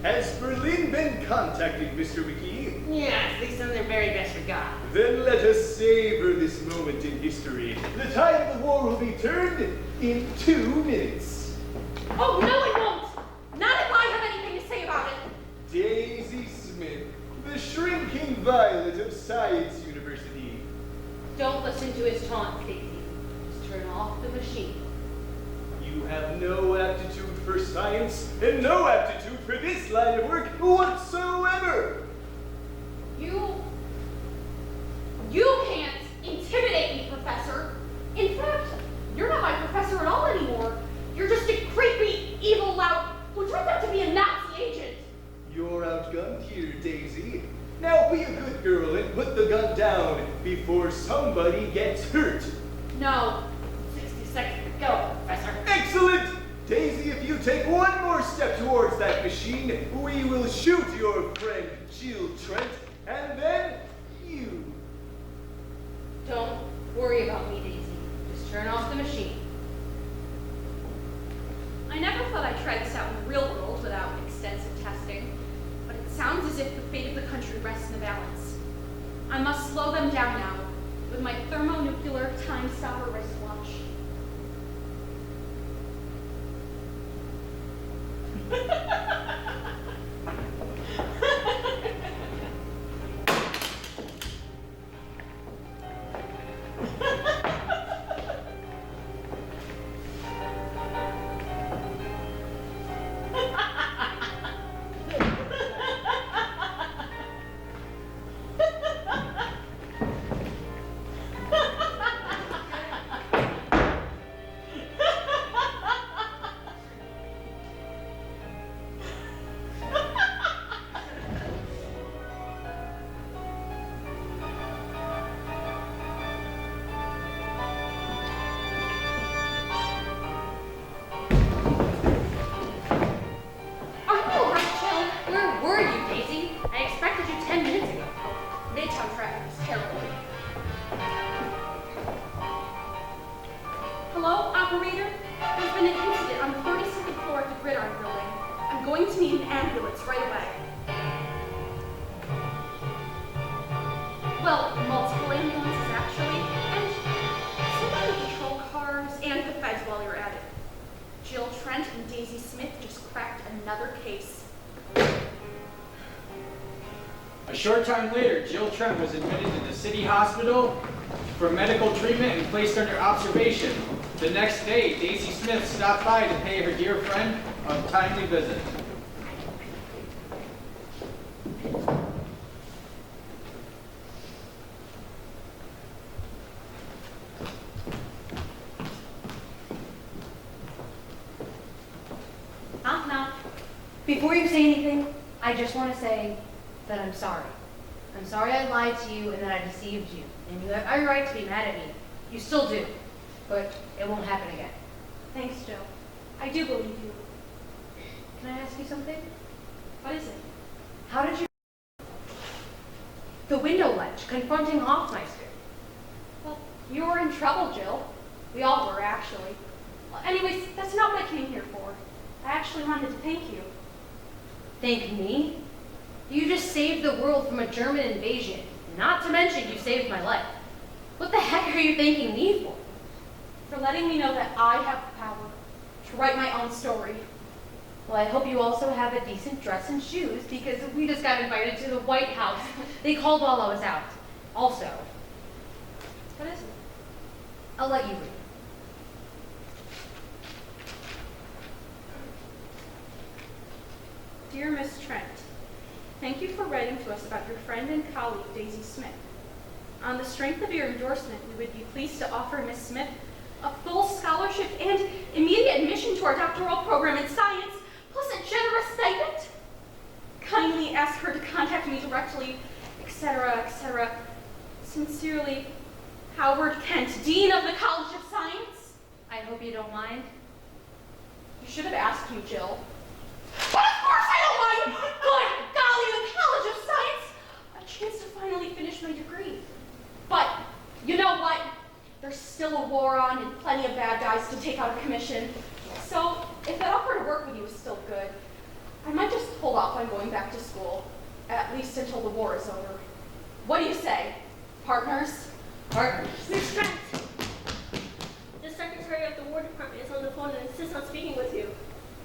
Has Berlin been contacted, Mr. McGee? Yes, they send their very best regards. Then let us savor this moment in history. The tide of the war will be turned in 2 minutes. Oh, no it won't! Not if I have anything to say about it! Daisy Smith, the shrinking violet of Science University. Don't listen to his taunts, Daisy. Just turn off the machine. You have no aptitude for science and no aptitude for this line of work whatsoever. You can't intimidate me, Professor. In fact, you're not my professor at all anymore. You're just a creepy, evil lout who turns out to be a Nazi agent. You're outgunned here, Daisy. Now be a good girl and put the gun down before somebody gets hurt. No. 60 seconds to go, Professor. Excellent! Daisy, if you take one more step towards that machine, we will shoot your friend Jill Trent, and then you. Don't worry about me, Daisy. Just turn off the machine. I never thought I'd try this out in the real world without extensive testing, but it sounds as if the fate of the country rests in the balance. I must slow them down now with my thermonuclear time stopper wristwatch. going to need an ambulance right away. Well, multiple ambulances actually, and some patrol cars and the feds while you're at it. Jill Trent and Daisy Smith just cracked another case. A short time later, Jill Trent was admitted to the city hospital for medical treatment and placed under observation. The next day, Daisy Smith stopped by to pay her dear friend a timely visit. Knock, knock. Before you say anything, I just want to say that I'm sorry. I'm sorry I lied to you and that I deceived you. And you have every right to be mad at me. You still do. But it won't happen again. Thanks, Jill. I do believe you. Can I ask you something? What is it? How did you... The window ledge, confronting Hoffmeister. Well, you were in trouble, Jill. We all were, actually. Well, anyways, that's not what I came here for. I actually wanted to thank you. Thank me? You just saved the world from a German invasion. Not to mention you saved my life. What the heck are you thanking me for? For letting me know that I have the power to write my own story. Well, I hope you also have a decent dress and shoes, because we just got invited to the White House. They called while I was out. Also, What is it? I'll let you read. Dear Miss Trent, thank you for writing to us about your friend and colleague, Daisy Smith. On the strength of your endorsement, we would be pleased to offer Miss Smith a full scholarship and immediate admission to our doctoral program in science, plus a generous stipend. Kindly ask her to contact me directly, etc., etc. Sincerely, Howard Kent, Dean of the College of Science. I hope you don't mind. You should have asked me, Jill. But of course I don't mind! Good golly, the College of Science! A chance to finally finish my degree. But, you know what? There's still a war on and plenty of bad guys to take out a commission. So, if that offer to work with you is still good, I might just hold off on going back to school, at least until the war is over. What do you say? Partners? Partners. Miss Trent! The secretary of the War Department is on the phone and insists on speaking with you.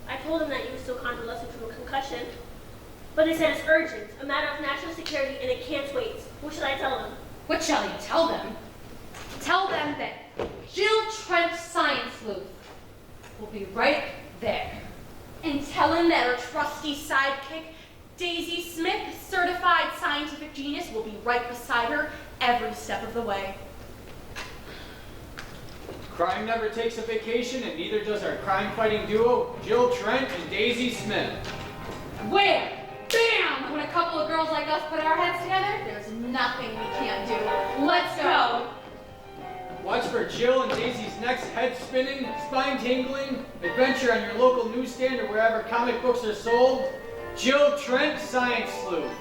I told him that you were still convalescing from a concussion. But they said it's urgent, a matter of national security, and it can't wait. What should I tell them? What shall you tell them? Tell them that Jill Trent Science Sleuth will be right there. And tell him that her trusty sidekick, Daisy Smith, certified scientific genius, will be right beside her every step of the way. Crime never takes a vacation, and neither does our crime-fighting duo, Jill Trent and Daisy Smith. Where? Bam! When a couple of girls like us put our heads together, there's nothing we can't do. Let's go! Watch for Jill and Daisy's next head-spinning, spine-tingling adventure on your local newsstand or wherever comic books are sold. Jill Trent Science Sleuth.